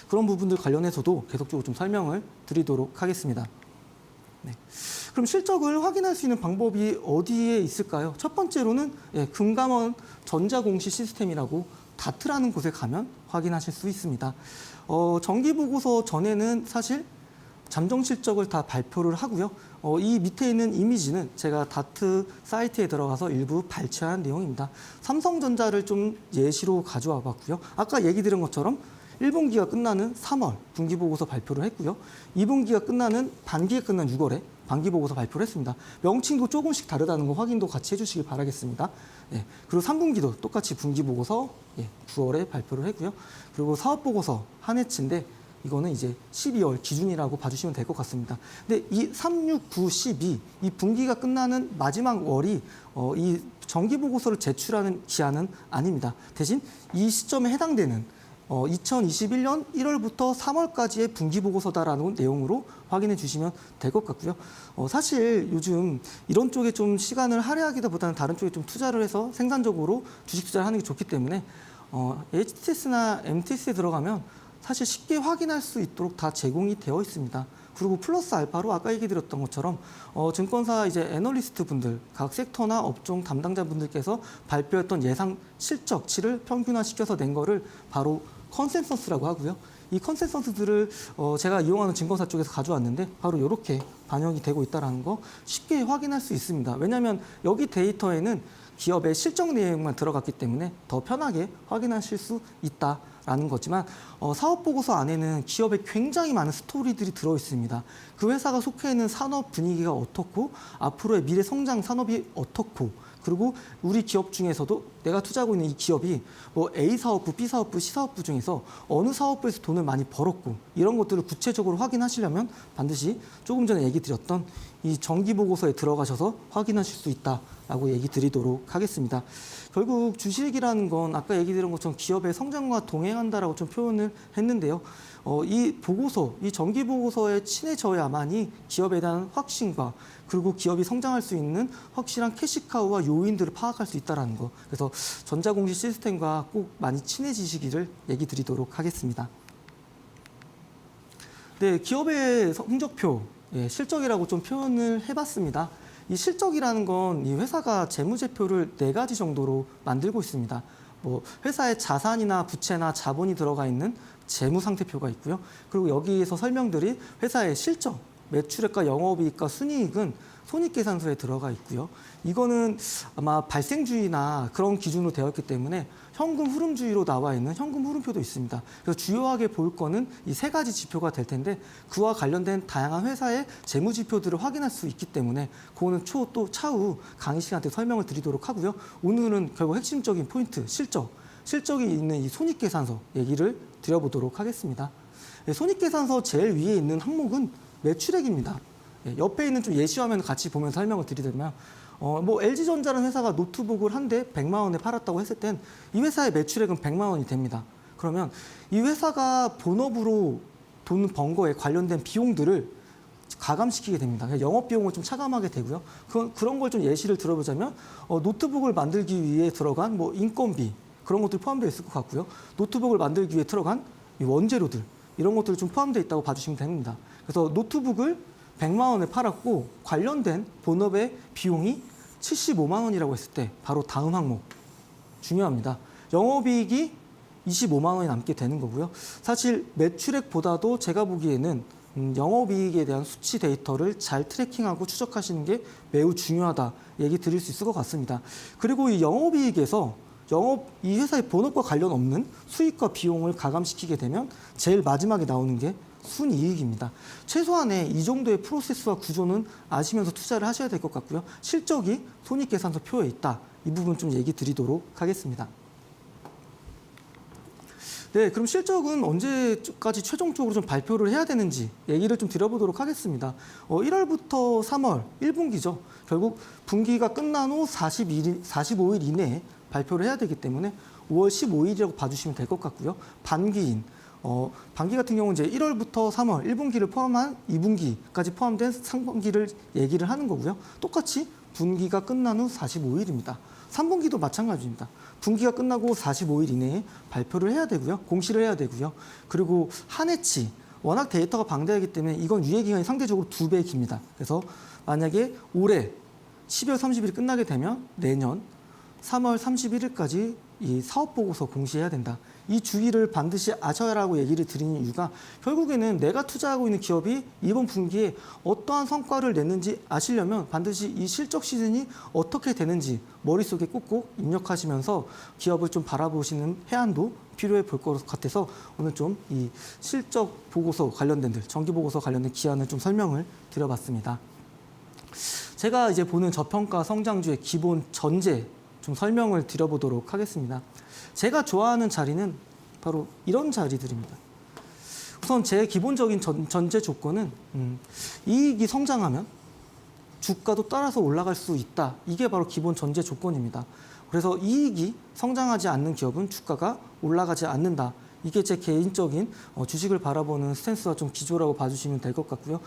그런 부분들 관련해서도 계속적으로 좀 설명을 드리도록 하겠습니다. 네. 그럼 실적을 확인할 수 있는 방법이 어디에 있을까요? 첫 번째로는 금감원 전자공시 시스템이라고 다트라는 곳에 가면 확인하실 수 있습니다. 정기보고서 전에는 사실 잠정 실적을 다 발표를 하고요. 이 밑에 있는 이미지는 제가 다트 사이트에 들어가서 일부 발췌한 내용입니다. 삼성전자를 좀 예시로 가져와 봤고요. 아까 얘기 드린 것처럼 1분기가 끝나는 3월 분기보고서 발표를 했고요. 2분기가 끝나는 반기가 끝난 6월에 반기보고서 발표를 했습니다. 명칭도 조금씩 다르다는 거 확인도 같이 해주시길 바라겠습니다. 예, 그리고 3분기도 똑같이 분기보고서 9월에 발표를 했고요. 그리고 사업보고서 한 해치인데 이거는 이제 12월 기준이라고 봐주시면 될 것 같습니다. 근데 이 3, 6, 9, 12, 이 분기가 끝나는 마지막 월이 이 정기보고서를 제출하는 기한은 아닙니다. 대신 이 시점에 해당되는 2021년 1월부터 3월까지의 분기보고서다라는 내용으로 확인해 주시면 될 것 같고요. 사실 요즘 이런 쪽에 좀 시간을 할애하기보다는 다른 쪽에 좀 투자를 해서 생산적으로 주식 투자를 하는 게 좋기 때문에 HTS나 MTS에 들어가면 사실 쉽게 확인할 수 있도록 다 제공이 되어 있습니다. 그리고 플러스 알파로 아까 얘기 드렸던 것처럼 증권사 이제 애널리스트 분들, 각 섹터나 업종 담당자 분들께서 발표했던 예상 실적치를 평균화시켜서 낸 거를 바로 컨센서스라고 하고요. 이 컨센서스들을 제가 이용하는 증권사 쪽에서 가져왔는데 바로 이렇게 반영이 되고 있다는 거 쉽게 확인할 수 있습니다. 왜냐하면 여기 데이터에는 기업의 실적 내용만 들어갔기 때문에 더 편하게 확인하실 수 있다라는 거지만 사업보고서 안에는 기업의 굉장히 많은 스토리들이 들어있습니다. 그 회사가 속해 있는 산업 분위기가 어떻고 앞으로의 미래 성장 산업이 어떻고 그리고 우리 기업 중에서도 내가 투자하고 있는 이 기업이 뭐 A 사업부, B 사업부, C 사업부 중에서 어느 사업부에서 돈을 많이 벌었고 이런 것들을 구체적으로 확인하시려면 반드시 조금 전에 얘기 드렸던 이 정기보고서에 들어가셔서 확인하실 수 있다라고 얘기 드리도록 하겠습니다. 결국 주식이라는 건 아까 얘기 드린 것처럼 기업의 성장과 동행한다라고 좀 표현을 했는데요. 이 보고서, 이 정기보고서에 친해져야만이 기업에 대한 확신과 그리고 기업이 성장할 수 있는 확실한 캐시카우와 요인들을 파악할 수 있다는 거. 그래서 전자공시 시스템과 꼭 많이 친해지시기를 얘기 드리도록 하겠습니다. 네, 기업의 성적표, 실적이라고 좀 표현을 해봤습니다. 이 실적이라는 건 이 회사가 재무제표를 4가지 정도로 만들고 있습니다. 뭐 회사의 자산이나 부채나 자본이 들어가 있는 재무상태표가 있고요. 그리고 여기에서 설명드린 회사의 실적, 매출액과 영업이익과 순이익은 손익계산서에 들어가 있고요. 이거는 아마 발생주의나 그런 기준으로 되어 있기 때문에 현금 흐름주의로 나와 있는 현금 흐름표도 있습니다. 그래서 주요하게 볼 거는 이 3가지 지표가 될 텐데 그와 관련된 다양한 회사의 재무 지표들을 확인할 수 있기 때문에 그거는 또 차후 강의 시간 때 설명을 드리도록 하고요. 오늘은 결국 핵심적인 포인트, 실적이 있는 이 손익계산서 얘기를 드려보도록 하겠습니다. 손익계산서 제일 위에 있는 항목은 매출액입니다. 옆에 있는 좀 예시 화면 같이 보면서 설명을 드리자면 뭐 LG전자라는 회사가 노트북을 한 대 100만 원에 팔았다고 했을 땐 이 회사의 매출액은 100만 원이 됩니다. 그러면 이 회사가 본업으로 돈 번 거에 관련된 비용들을 가감시키게 됩니다. 영업 비용을 좀 차감하게 되고요. 그런 걸 좀 예시를 들어보자면 노트북을 만들기 위해 들어간 뭐 인건비 그런 것들 포함되어 있을 것 같고요. 노트북을 만들기 위해 들어간 이 원재료들 이런 것들이 좀 포함되어 있다고 봐주시면 됩니다. 그래서 노트북을 100만 원에 팔았고 관련된 본업의 비용이 75만 원이라고 했을 때 바로 다음 항목 중요합니다. 영업이익이 25만 원이 남게 되는 거고요. 사실 매출액보다도 제가 보기에는 영업이익에 대한 수치 데이터를 잘 트래킹하고 추적하시는 게 매우 중요하다 얘기 드릴 수 있을 것 같습니다. 그리고 이 영업이익에서 이 회사의 본업과 관련 없는 수익과 비용을 가감시키게 되면 제일 마지막에 나오는 게 순이익입니다. 최소한의 이 정도의 프로세스와 구조는 아시면서 투자를 하셔야 될 것 같고요. 실적이 손익계산서 표에 있다. 이 부분 좀 얘기 드리도록 하겠습니다. 네, 그럼 실적은 언제까지 최종적으로 좀 발표를 해야 되는지 얘기를 좀 드려보도록 하겠습니다. 1월부터 3월 1분기죠. 결국 분기가 끝난 후 45일 이내에 발표를 해야 되기 때문에 5월 15일이라고 봐주시면 될 것 같고요. 반기 같은 경우는 이제 1월부터 3월 1분기를 포함한 2분기까지 포함된 상분기를 얘기를 하는 거고요. 똑같이 분기가 끝난 후 45일입니다. 3분기도 마찬가지입니다. 분기가 끝나고 45일 이내에 발표를 해야 되고요. 공시를 해야 되고요. 그리고 한 해치, 워낙 데이터가 방대하기 때문에 이건 유예기간이 상대적으로 2배 깁니다. 그래서 만약에 올해 12월 30일이 끝나게 되면 내년 3월 31일까지 이 사업보고서 공시해야 된다. 이 주의를 반드시 아셔야라고 얘기를 드리는 이유가 결국에는 내가 투자하고 있는 기업이 이번 분기에 어떠한 성과를 냈는지 아시려면 반드시 이 실적 시즌이 어떻게 되는지 머릿속에 꼭꼭 입력하시면서 기업을 좀 바라보시는 해안도 필요해 볼 것 같아서 오늘 좀 이 실적 보고서 관련된 정기보고서 관련된 기한을 좀 설명을 드려봤습니다. 제가 이제 보는 저평가 성장주의 기본 전제 좀 설명을 드려보도록 하겠습니다. 제가 좋아하는 자리는 바로 이런 자리들입니다. 우선 제 기본적인 전제 조건은 이익이 성장하면 주가도 따라서 올라갈 수 있다. 이게 바로 기본 전제 조건입니다. 그래서 이익이 성장하지 않는 기업은 주가가 올라가지 않는다. 이게 제 개인적인 주식을 바라보는 스탠스와 좀 기조라고 봐주시면 될 것 같고요.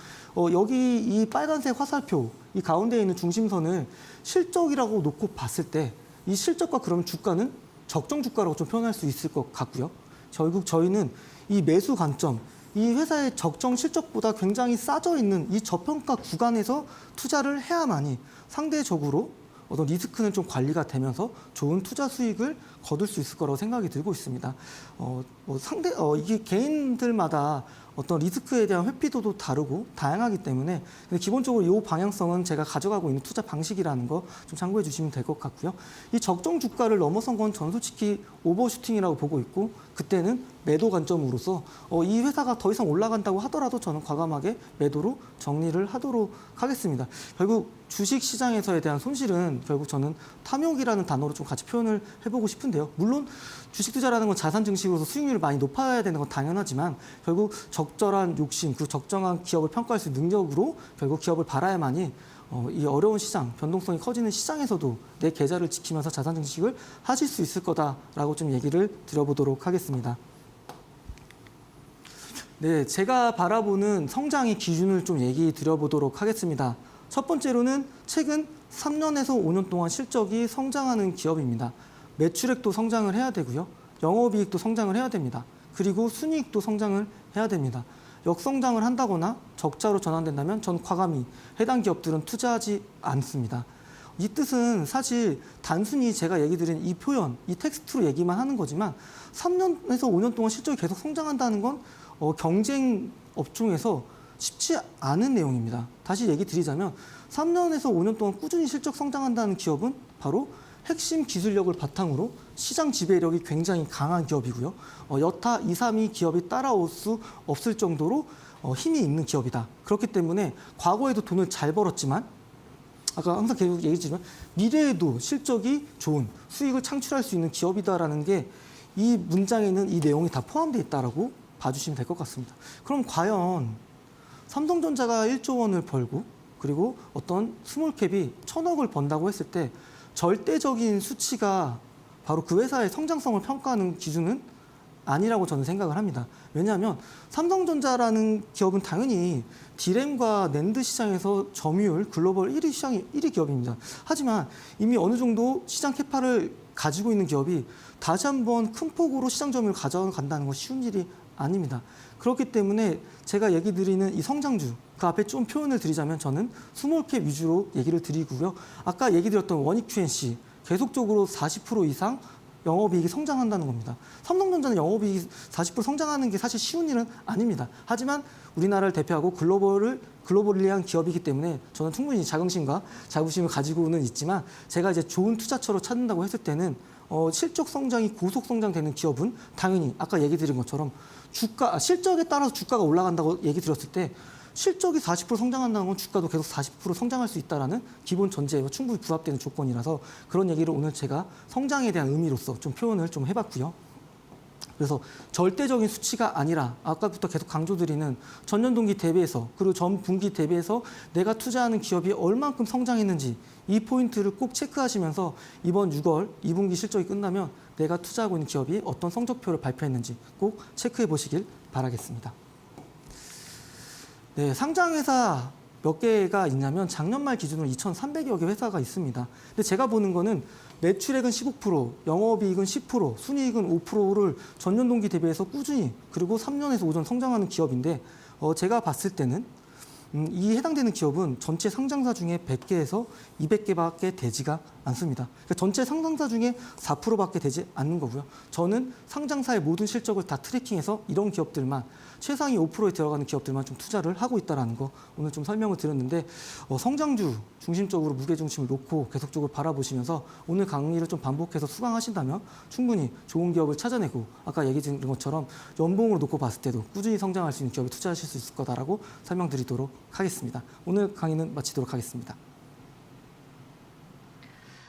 여기 이 빨간색 화살표, 이 가운데 있는 중심선을 실적이라고 놓고 봤을 때 이 실적과 그러면 주가는 적정 주가라고 좀 표현할 수 있을 것 같고요. 결국 저희는 이 매수 관점, 이 회사의 적정 실적보다 굉장히 싸져 있는 이 저평가 구간에서 투자를 해야만이 상대적으로 어떤 리스크는 좀 관리가 되면서 좋은 투자 수익을 거둘 수 있을 거라고 생각이 들고 있습니다. 이게 개인들마다 어떤 리스크에 대한 회피도도 다르고 다양하기 때문에 근데 기본적으로 이 방향성은 제가 가져가고 있는 투자 방식이라는 거 좀 참고해 주시면 될 것 같고요. 이 적정 주가를 넘어선 건 저는 솔직히 오버슈팅이라고 보고 있고 그때는 매도 관점으로서 이 회사가 더 이상 올라간다고 하더라도 저는 과감하게 매도로 정리를 하도록 하겠습니다. 결국 주식 시장에서에 대한 손실은 결국 저는 탐욕이라는 단어로 좀 같이 표현을 해보고 싶은데요. 물론 주식 투자라는 건 자산 증식으로서 수익률을 많이 높아야 되는 건 당연하지만 결국 적절한 욕심, 그 적정한 기업을 평가할 수 있는 능력으로 결국 기업을 바라야만이 이 어려운 시장, 변동성이 커지는 시장에서도 내 계좌를 지키면서 자산 증식을 하실 수 있을 거다라고 좀 얘기를 드려보도록 하겠습니다. 네, 제가 바라보는 성장의 기준을 좀 얘기 드려보도록 하겠습니다. 첫 번째로는 최근 3년에서 5년 동안 실적이 성장하는 기업입니다. 매출액도 성장을 해야 되고요. 영업이익도 성장을 해야 됩니다. 그리고 순이익도 성장을 해야 됩니다. 역성장을 한다거나 적자로 전환된다면 전 과감히 해당 기업들은 투자하지 않습니다. 이 뜻은 사실 단순히 제가 얘기 드린 이 표현, 이 텍스트로 얘기만 하는 거지만 3년에서 5년 동안 실적이 계속 성장한다는 건 경쟁 업종에서 쉽지 않은 내용입니다. 다시 얘기 드리자면 3년에서 5년 동안 꾸준히 실적 성장한다는 기업은 바로 핵심 기술력을 바탕으로 시장 지배력이 굉장히 강한 기업이고요. 여타 2, 3위 기업이 따라올 수 없을 정도로 힘이 있는 기업이다. 그렇기 때문에 과거에도 돈을 잘 벌었지만 아까 항상 계속 얘기했지만 미래에도 실적이 좋은 수익을 창출할 수 있는 기업이다라는 게 이 문장에 있는 이 내용이 다 포함되어 있다라고 봐주시면 될 것 같습니다. 그럼 과연 삼성전자가 1조 원을 벌고 그리고 어떤 스몰캡이 1,000억을 번다고 했을 때 절대적인 수치가 바로 그 회사의 성장성을 평가하는 기준은 아니라고 저는 생각을 합니다. 왜냐하면 삼성전자라는 기업은 당연히 디램과 낸드 시장에서 점유율 글로벌 1위 기업입니다. 하지만 이미 어느 정도 시장 캐파를 가지고 있는 기업이 다시 한번 큰 폭으로 시장 점유율을 가져간다는 건 쉬운 일이 아닙니다. 그렇기 때문에 제가 얘기 드리는 이 성장주, 그 앞에 좀 표현을 드리자면 저는 스몰캡 위주로 얘기를 드리고요. 아까 얘기 드렸던 원익 QNC 계속적으로 40% 이상 영업이익이 성장한다는 겁니다. 삼성전자는 영업이익이 40% 성장하는 게 사실 쉬운 일은 아닙니다. 하지만 우리나라를 대표하고 글로벌리한 기업이기 때문에 저는 충분히 자긍심과 자부심을 가지고는 있지만 제가 이제 좋은 투자처로 찾는다고 했을 때는 실적 성장이 고속 성장되는 기업은 당연히 아까 얘기 드린 것처럼 실적에 따라서 주가가 올라간다고 얘기 드렸을 때 실적이 40% 성장한다는 건 주가도 계속 40% 성장할 수 있다는 기본 전제와 충분히 부합되는 조건이라서 그런 얘기를 오늘 제가 성장에 대한 의미로서 좀 표현을 좀 해봤고요. 그래서 절대적인 수치가 아니라 아까부터 계속 강조드리는 전년 동기 대비해서 그리고 전 분기 대비해서 내가 투자하는 기업이 얼만큼 성장했는지 이 포인트를 꼭 체크하시면서 이번 6월 2분기 실적이 끝나면 내가 투자하고 있는 기업이 어떤 성적표를 발표했는지 꼭 체크해 보시길 바라겠습니다. 네, 상장회사 몇 개가 있냐면 작년 말 기준으로 2,300여 개 회사가 있습니다. 근데 제가 보는 거는 매출액은 15%, 영업이익은 10%, 순이익은 5%를 전년 동기 대비해서 꾸준히 그리고 3년에서 5년 성장하는 기업인데 제가 봤을 때는 이 해당되는 기업은 전체 상장사 중에 100개에서 200개밖에 되지가 않습니다. 그러니까 전체 상장사 중에 4%밖에 되지 않는 거고요. 저는 상장사의 모든 실적을 다 트래킹해서 이런 기업들만 최상위 5%에 들어가는 기업들만 좀 투자를 하고 있다는 거 오늘 좀 설명을 드렸는데 성장주 중심적으로 무게중심을 놓고 계속적으로 바라보시면서 오늘 강의를 좀 반복해서 수강하신다면 충분히 좋은 기업을 찾아내고 아까 얘기 드린 것처럼 연봉으로 놓고 봤을 때도 꾸준히 성장할 수 있는 기업에 투자하실 수 있을 거다라고 설명드리도록 하겠습니다. 오늘 강의는 마치도록 하겠습니다.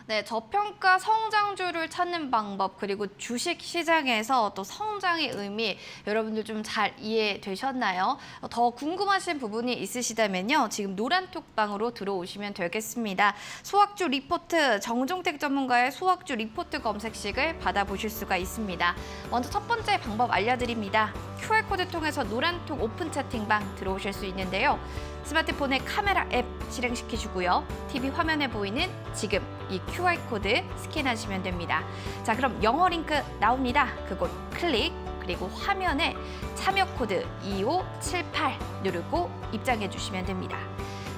네, 저평가 성장주를 찾는 방법 그리고 주식 시장에서 또 성장의 의미 여러분들 좀 잘 이해되셨나요? 더 궁금하신 부분이 있으시다면요. 지금 노란톡방으로 들어오시면 되겠습니다. 소학주 리포트, 정종택 전문가의 소학주 리포트 검색식을 받아보실 수가 있습니다. 먼저 첫 번째 방법 알려드립니다. QR코드 통해서 노란톡 오픈 채팅방 들어오실 수 있는데요. 스마트폰의 카메라 앱 실행시키시고요. TV 화면에 보이는 지금 이 QR코드 스캔하시면 됩니다. 자, 그럼 영어 링크 나옵니다. 그곳 클릭, 그리고 화면에 참여 코드 2578 누르고 입장해 주시면 됩니다.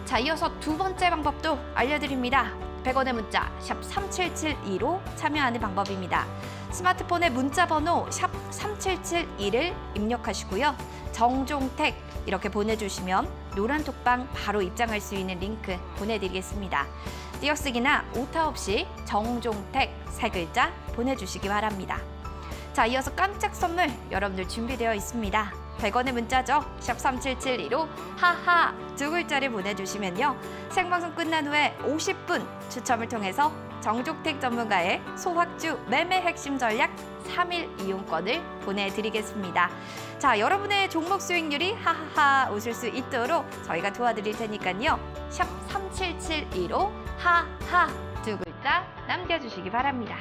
자, 이어서 두 번째 방법도 알려드립니다. 100원의 문자 샵 3772로 참여하는 방법입니다. 스마트폰의 문자 번호 샵 3772를 입력하시고요. 정종택 이렇게 보내주시면 노란톡방 바로 입장할 수 있는 링크 보내드리겠습니다. 띄어쓰기나 오타 없이 정종택 세 글자 보내주시기 바랍니다. 자, 이어서 깜짝 선물 여러분들 준비되어 있습니다. 100원의 문자죠. 샵 3772로 하하 두 글자를 보내주시면요. 생방송 끝난 후에 50분 추첨을 통해서 정종택 전문가의 소학주 매매 핵심 전략 3일 이용권을 보내드리겠습니다. 자, 여러분의 종목 수익률이 하하하 웃을 수 있도록 저희가 도와드릴 테니까요. 샵 3772로 하하 두 글자 남겨주시기 바랍니다.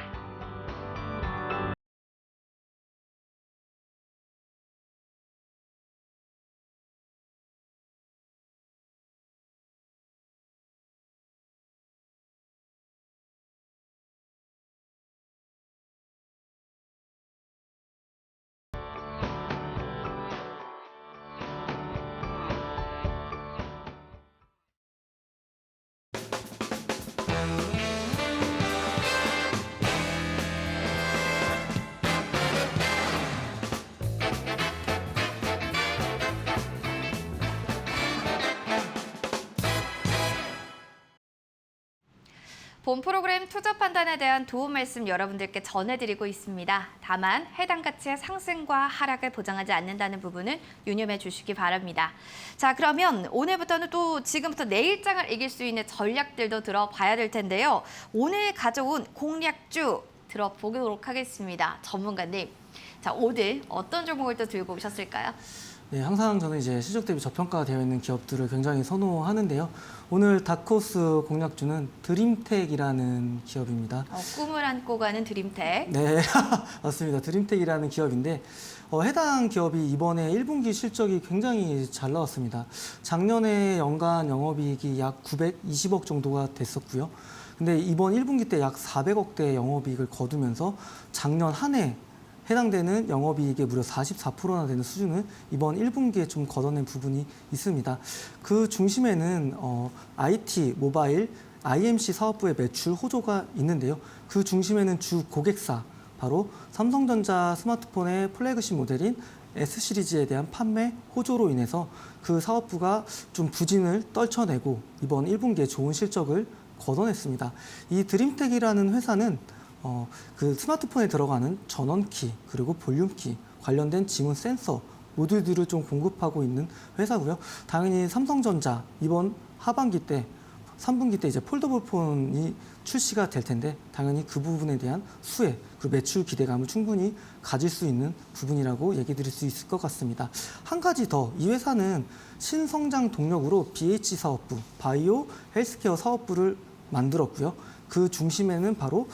본 프로그램 투자 판단에 대한 도움 말씀 여러분들께 전해드리고 있습니다. 다만 해당 가치의 상승과 하락을 보장하지 않는다는 부분은 유념해 주시기 바랍니다. 자, 그러면 오늘부터는 또 지금부터 내일장을 이길 수 있는 전략들도 들어봐야 될 텐데요. 오늘 가져온 공략주 들어보도록 하겠습니다. 전문가님, 자, 오늘 어떤 종목을 또 들고 오셨을까요? 네, 항상 저는 이제 실적 대비 저평가되어 있는 기업들을 굉장히 선호하는데요. 오늘 다크호스 공략주는 드림텍이라는 기업입니다. 꿈을 안고 가는 드림텍. 네, 맞습니다. 드림텍이라는 기업인데 해당 기업이 이번에 1분기 실적이 굉장히 잘 나왔습니다. 작년에 연간 영업이익이 약 920억 정도가 됐었고요. 근데 이번 1분기 때 약 400억대 영업이익을 거두면서 작년 한 해 해당되는 영업이익의 무려 44%나 되는 수준을 이번 1분기에 좀 걷어낸 부분이 있습니다. 그 중심에는 IT, 모바일, IMC 사업부의 매출 호조가 있는데요. 그 중심에는 주 고객사, 바로 삼성전자 스마트폰의 플래그십 모델인 S 시리즈에 대한 판매 호조로 인해서 그 사업부가 좀 부진을 떨쳐내고 이번 1분기에 좋은 실적을 거둬냈습니다. 이 드림텍이라는 회사는 그 스마트폰에 들어가는 전원키 그리고 볼륨키 관련된 지문 센서 모듈들을 좀 공급하고 있는 회사고요. 당연히 삼성전자 이번 하반기 때 3분기 때 이제 폴더블 폰이 출시가 될 텐데 당연히 그 부분에 대한 수혜, 그 매출 기대감을 충분히 가질 수 있는 부분이라고 얘기 드릴 수 있을 것 같습니다. 한 가지 더, 이 회사는 신성장 동력으로 BH 사업부, 바이오 헬스케어 사업부를 만들었고요. 그 중심에는 바로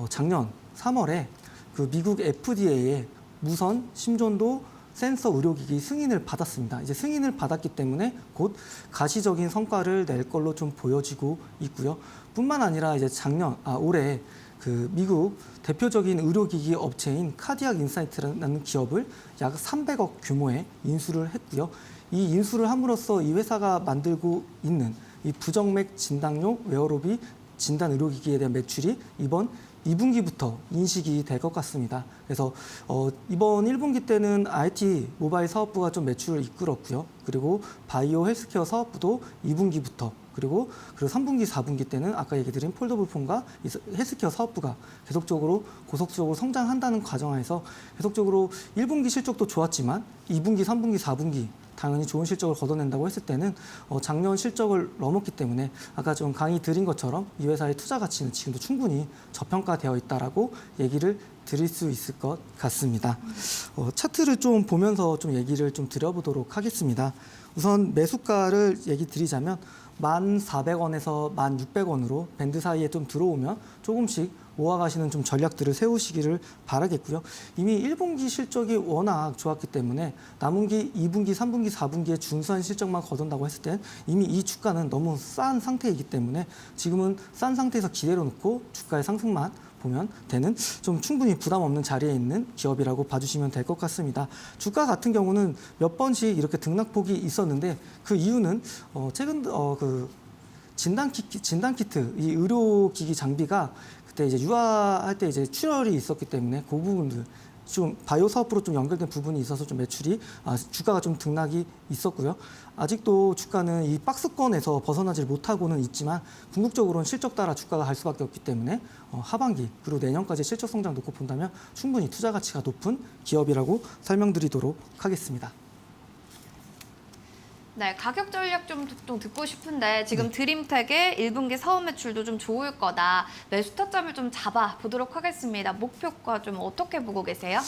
작년 3월에 그 미국 FDA의 무선 심전도 센서 의료기기 승인을 받았습니다. 이제 승인을 받았기 때문에 곧 가시적인 성과를 낼 걸로 좀 보여지고 있고요. 뿐만 아니라 이제 올해 그 미국 대표적인 의료기기 업체인 카디악 인사이트라는 기업을 약 300억 규모의 인수를 했고요. 이 인수를 함으로써 이 회사가 만들고 있는 이 부정맥 진단용 웨어로비 진단 의료기기에 대한 매출이 이번 2분기부터 인식이 될 것 같습니다. 그래서 이번 1분기 때는 IT 모바일 사업부가 좀 매출을 이끌었고요. 그리고 바이오 헬스케어 사업부도 2분기부터 그리고 3분기, 4분기 때는 아까 얘기 드린 폴더블 폰과 헬스케어 사업부가 계속적으로 고속적으로 성장한다는 과정에서 계속적으로 1분기 실적도 좋았지만 2분기, 3분기, 4분기 당연히 좋은 실적을 거둬낸다고 했을 때는 작년 실적을 넘었기 때문에 아까 좀 강의 드린 것처럼 이 회사의 투자 가치는 지금도 충분히 저평가되어 있다라고 얘기를 드릴 수 있을 것 같습니다. 차트를 좀 보면서 좀 얘기를 좀 드려보도록 하겠습니다. 우선 매수가를 얘기 드리자면 1,400원에서 1,600원으로 밴드 사이에 좀 들어오면 조금씩 모아가시는 좀 전략들을 세우시기를 바라겠고요. 이미 1분기 실적이 워낙 좋았기 때문에 남은 기 2분기, 3분기, 4분기에 준수한 실적만 거둔다고 했을 땐 이미 이 주가는 너무 싼 상태이기 때문에 지금은 싼 상태에서 기대로 놓고 주가의 상승만 보면 되는 좀 충분히 부담 없는 자리에 있는 기업이라고 봐주시면 될 것 같습니다. 주가 같은 경우는 몇 번씩 이렇게 등락폭이 있었는데 그 이유는 최근 그 진단 키트, 이 의료기기 장비가 그때 이제 유화할 때 이제 출혈이 있었기 때문에 그 부분들 좀 바이오 사업부로 좀 연결된 부분이 있어서 좀 매출이 주가가 좀 등락이 있었고요. 아직도 주가는 이 박스권에서 벗어나지 못하고는 있지만 궁극적으로는 실적 따라 주가가 갈 수밖에 없기 때문에 하반기 그리고 내년까지 실적 성장 놓고 본다면 충분히 투자 가치가 높은 기업이라고 설명드리도록 하겠습니다. 네, 가격 전략 좀 듣고 싶은데 지금 드림텍의 1분기 사업 매출도 좀 좋을 거다. 매수 타점을 좀 잡아 보도록 하겠습니다. 목표가 좀 어떻게 보고 계세요?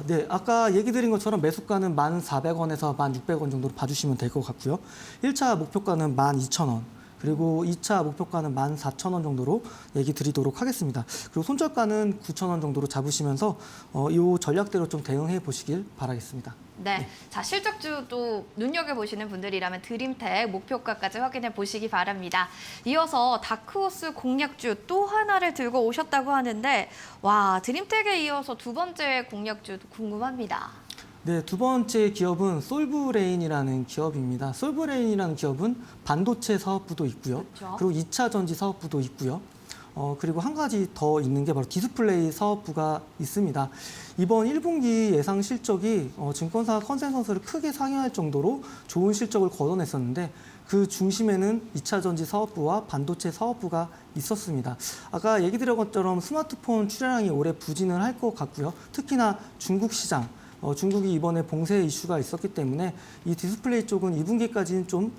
네. 아까 얘기 드린 것처럼 매수가는 1,400원에서 1,600원 정도로 봐주시면 될 것 같고요. 1차 목표가는 12,000원. 그리고 2차 목표가는 14,000원 정도로 얘기 드리도록 하겠습니다. 그리고 손절가는 9,000원 정도로 잡으시면서 이 전략대로 좀 대응해 보시길 바라겠습니다. 네. 자, 실적주도 눈여겨보시는 분들이라면 드림텍 목표가까지 확인해 보시기 바랍니다. 이어서 다크호스 공략주 또 하나를 들고 오셨다고 하는데 와, 드림텍에 이어서 두 번째 공략주도 궁금합니다. 네, 두 번째 기업은 솔브레인이라는 기업입니다. 솔브레인이라는 기업은 반도체 사업부도 있고요. 그렇죠. 그리고 2차 전지 사업부도 있고요. 그리고 한 가지 더 있는 게 바로 디스플레이 사업부가 있습니다. 이번 1분기 예상 실적이 증권사 컨센서스를 크게 상회할 정도로 좋은 실적을 거둬냈었는데 그 중심에는 2차 전지 사업부와 반도체 사업부가 있었습니다. 아까 얘기 드린 것처럼 스마트폰 출하량이 올해 부진을 할 것 같고요. 특히나 중국 시장, 중국이 이번에 봉쇄 이슈가 있었기 때문에 이 디스플레이 쪽은 2분기까지는 좀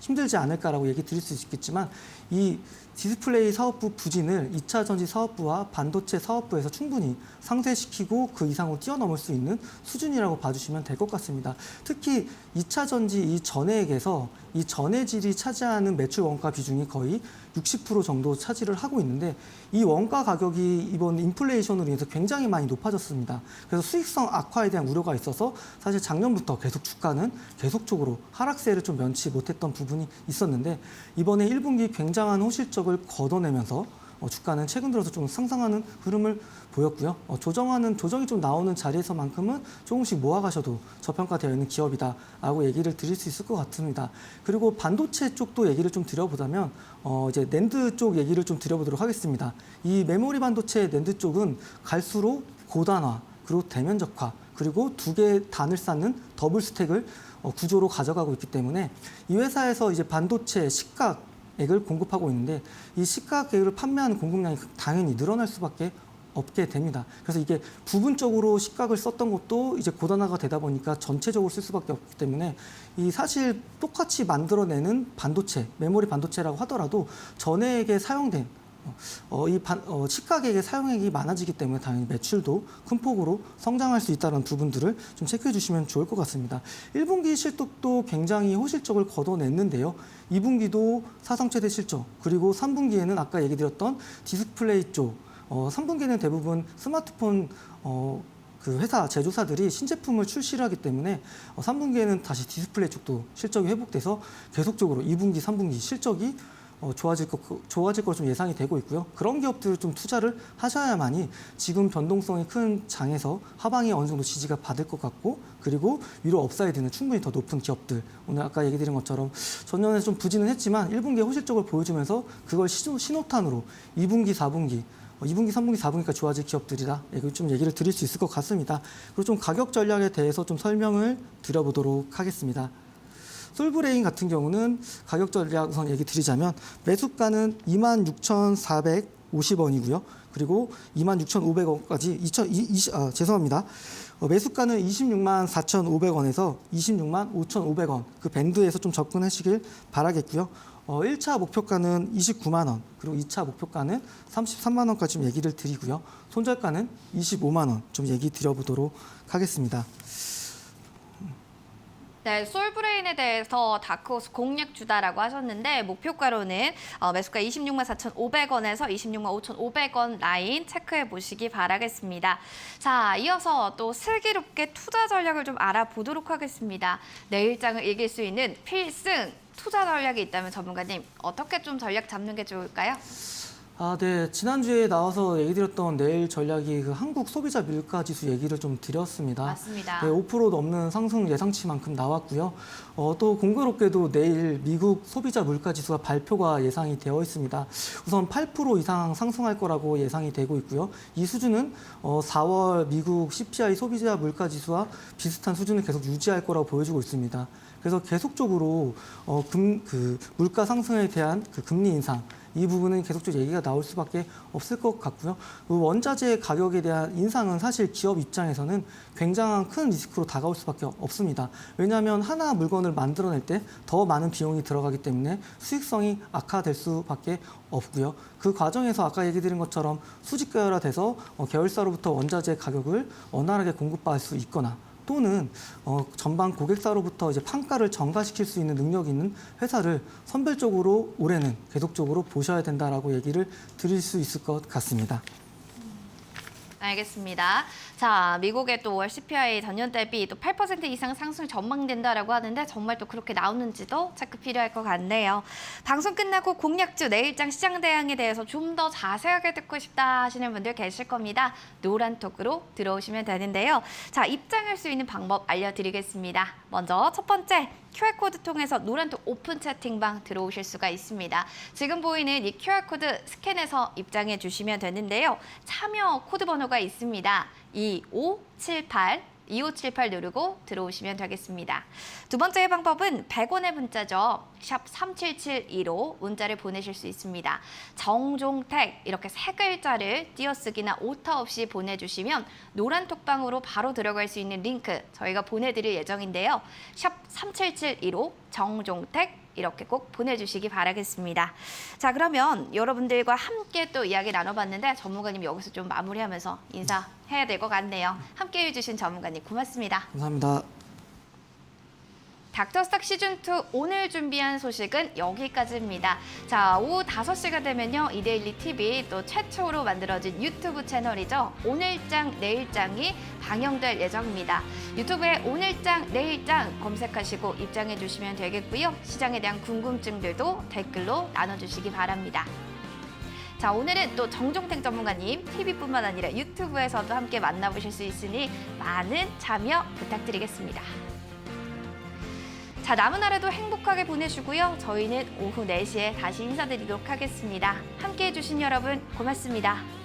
힘들지 않을까라고 얘기 드릴 수 있겠지만 이 디스플레이 사업부 부진을 2차 전지 사업부와 반도체 사업부에서 충분히 상쇄시키고 그 이상으로 뛰어넘을 수 있는 수준이라고 봐주시면 될 것 같습니다. 특히 2차 전지 이 전해액에서 이 전해질이 차지하는 매출 원가 비중이 거의 60% 정도 차지를 하고 있는데 이 원가 가격이 이번 인플레이션으로 인해서 굉장히 많이 높아졌습니다. 그래서 수익성 악화에 대한 우려가 있어서 사실 작년부터 계속 주가는 계속적으로 하락세를 좀 면치 못했던 부분이 있었는데 이번에 1분기 굉장한 호실적을 거둬내면서 주가는 최근 들어서 좀 상승하는 흐름을 보였고요. 조정이 좀 나오는 자리에서만큼은 조금씩 모아가셔도 저평가되어 있는 기업이다라고 얘기를 드릴 수 있을 것 같습니다. 그리고 반도체 쪽도 얘기를 좀 드려보자면 이제 낸드 쪽 얘기를 좀 드려보도록 하겠습니다. 이 메모리 반도체 낸드 쪽은 갈수록 고단화, 그리고 대면적화, 그리고 두 개의 단을 쌓는 더블 스택을 구조로 가져가고 있기 때문에 이 회사에서 이제 반도체 식각액을 공급하고 있는데 이 식각액을 판매하는 공급량이 당연히 늘어날 수밖에 없게 됩니다. 그래서 이게 부분적으로 식각을 썼던 것도 이제 고단화가 되다 보니까 전체적으로 쓸 수밖에 없기 때문에 이 사실 똑같이 만들어내는 반도체, 메모리 반도체라고 하더라도 전액에 사용된 식각액의 사용액이 많아지기 때문에 당연히 매출도 큰 폭으로 성장할 수 있다는 부분들을 좀 체크해 주시면 좋을 것 같습니다. 1분기 실적도 굉장히 호실적을 거둬냈는데요. 2분기도 사상 최대 실적, 그리고 3분기에는 아까 얘기 드렸던 디스플레이 쪽, 3분기에는 대부분 스마트폰 그 회사 제조사들이 신제품을 출시를 하기 때문에 3분기에는 다시 디스플레이 쪽도 실적이 회복돼서 계속적으로 2분기, 3분기 실적이 좋아질 거 좀 예상이 되고 있고요. 그런 기업들을 좀 투자를 하셔야만이 지금 변동성이 큰 장에서 하방이 어느 정도 지지가 받을 것 같고, 그리고 위로 업사이드는 충분히 더 높은 기업들, 오늘 아까 얘기 드린 것처럼 전년에 좀 부진은 했지만 1분기에 호실적을 보여주면서 그걸 신호탄으로 2분기, 4분기 2분기, 3분기, 4분기가 좋아질 기업들이다. 좀 얘기를 드릴 수 있을 것 같습니다. 그리고 좀 가격 전략에 대해서 좀 설명을 드려보도록 하겠습니다. 솔브레인 같은 경우는 가격 전략 우선 얘기 드리자면 매수가는 26,450원이고요. 그리고 26,500원까지 죄송합니다. 매수가는 264,500원에서 265,500원 그 밴드에서 좀 접근하시길 바라겠고요. 1차 목표가는 29만 원, 그리고 2차 목표가는 33만 원까지 좀 얘기를 드리고요. 손절가는 25만 원 좀 얘기 드려보도록 하겠습니다. 네, 솔브레인에 대해서 다크호스 공략주다라고 하셨는데 목표가로는 매수가 26만 4,500원에서 26만 5,500원 라인 체크해 보시기 바라겠습니다. 자, 이어서 또 슬기롭게 투자 전략을 좀 알아보도록 하겠습니다. 내일장을 이길 수 있는 필승 투자 전략이 있다면 전문가님 어떻게 좀 전략 잡는 게 좋을까요? 네. 지난주에 나와서 얘기 드렸던 내일 전략이 그 한국 소비자 물가 지수 얘기를 좀 드렸습니다. 맞습니다. 네, 5% 넘는 상승 예상치만큼 나왔고요. 또 공교롭게도 내일 미국 소비자 물가 지수가 발표가 예상이 되어 있습니다. 우선 8% 이상 상승할 거라고 예상이 되고 있고요. 이 수준은 4월 미국 CPI 소비자 물가 지수와 비슷한 수준을 계속 유지할 거라고 보여주고 있습니다. 그래서 계속적으로 물가 상승에 대한 그 금리 인상, 이 부분은 계속적으로 얘기가 나올 수밖에 없을 것 같고요. 원자재 가격에 대한 인상은 사실 기업 입장에서는 굉장한 큰 리스크로 다가올 수밖에 없습니다. 왜냐하면 하나 물건을 만들어낼 때 더 많은 비용이 들어가기 때문에 수익성이 악화될 수밖에 없고요. 그 과정에서 아까 얘기 드린 것처럼 수직계열화돼서 계열사로부터 원자재 가격을 원활하게 공급받을 수 있거나, 또는 전방 고객사로부터 이제 판가를 전가시킬 수 있는 능력이 있는 회사를 선별적으로 올해는 계속적으로 보셔야 된다라고 얘기를 드릴 수 있을 것 같습니다. 알겠습니다. 자, 미국의 또 월 CPI 전년 대비 또 8% 이상 상승 전망된다라고 하는데 정말 또 그렇게 나오는지도 체크 필요할 것 같네요. 방송 끝나고 공략주 내일장 시장 대응에 대해서 좀 더 자세하게 듣고 싶다 하시는 분들 계실 겁니다. 노란톡으로 들어오시면 되는데요. 자, 입장할 수 있는 방법 알려드리겠습니다. 먼저 첫 번째, QR코드 통해서 노란톡 오픈 채팅방 들어오실 수가 있습니다. 지금 보이는 이 QR코드 스캔해서 입장해 주시면 되는데요. 참여 코드 번호가 있습니다. 2578 누르고 들어오시면 되겠습니다. 두 번째 방법은 100원의 문자죠. 샵 37725 문자를 보내실 수 있습니다. 정종택 이렇게 세 글자를 띄어쓰기나 오타 없이 보내주시면 노란톡방으로 바로 들어갈 수 있는 링크 저희가 보내드릴 예정인데요. 샵 37725 정종택 이렇게 꼭 보내주시기 바라겠습니다. 자, 그러면 여러분들과 함께 또 이야기 나눠봤는데 전문가님 여기서 좀 마무리하면서 인사해야 될 것 같네요. 함께 해주신 전문가님 고맙습니다. 감사합니다. 닥터스탁 시즌2 오늘 준비한 소식은 여기까지입니다. 자, 오후 5시가 되면요. 이데일리 TV 또 최초로 만들어진 유튜브 채널이죠. 오늘장, 내일장이 방영될 예정입니다. 유튜브에 오늘장, 내일장 검색하시고 입장해 주시면 되겠고요. 시장에 대한 궁금증들도 댓글로 나눠주시기 바랍니다. 자, 오늘은 또 정종택 전문가님 TV뿐만 아니라 유튜브에서도 함께 만나보실 수 있으니 많은 참여 부탁드리겠습니다. 자, 남은 하루도 행복하게 보내시고요. 저희는 오후 4시에 다시 인사드리도록 하겠습니다. 함께해 주신 여러분 고맙습니다.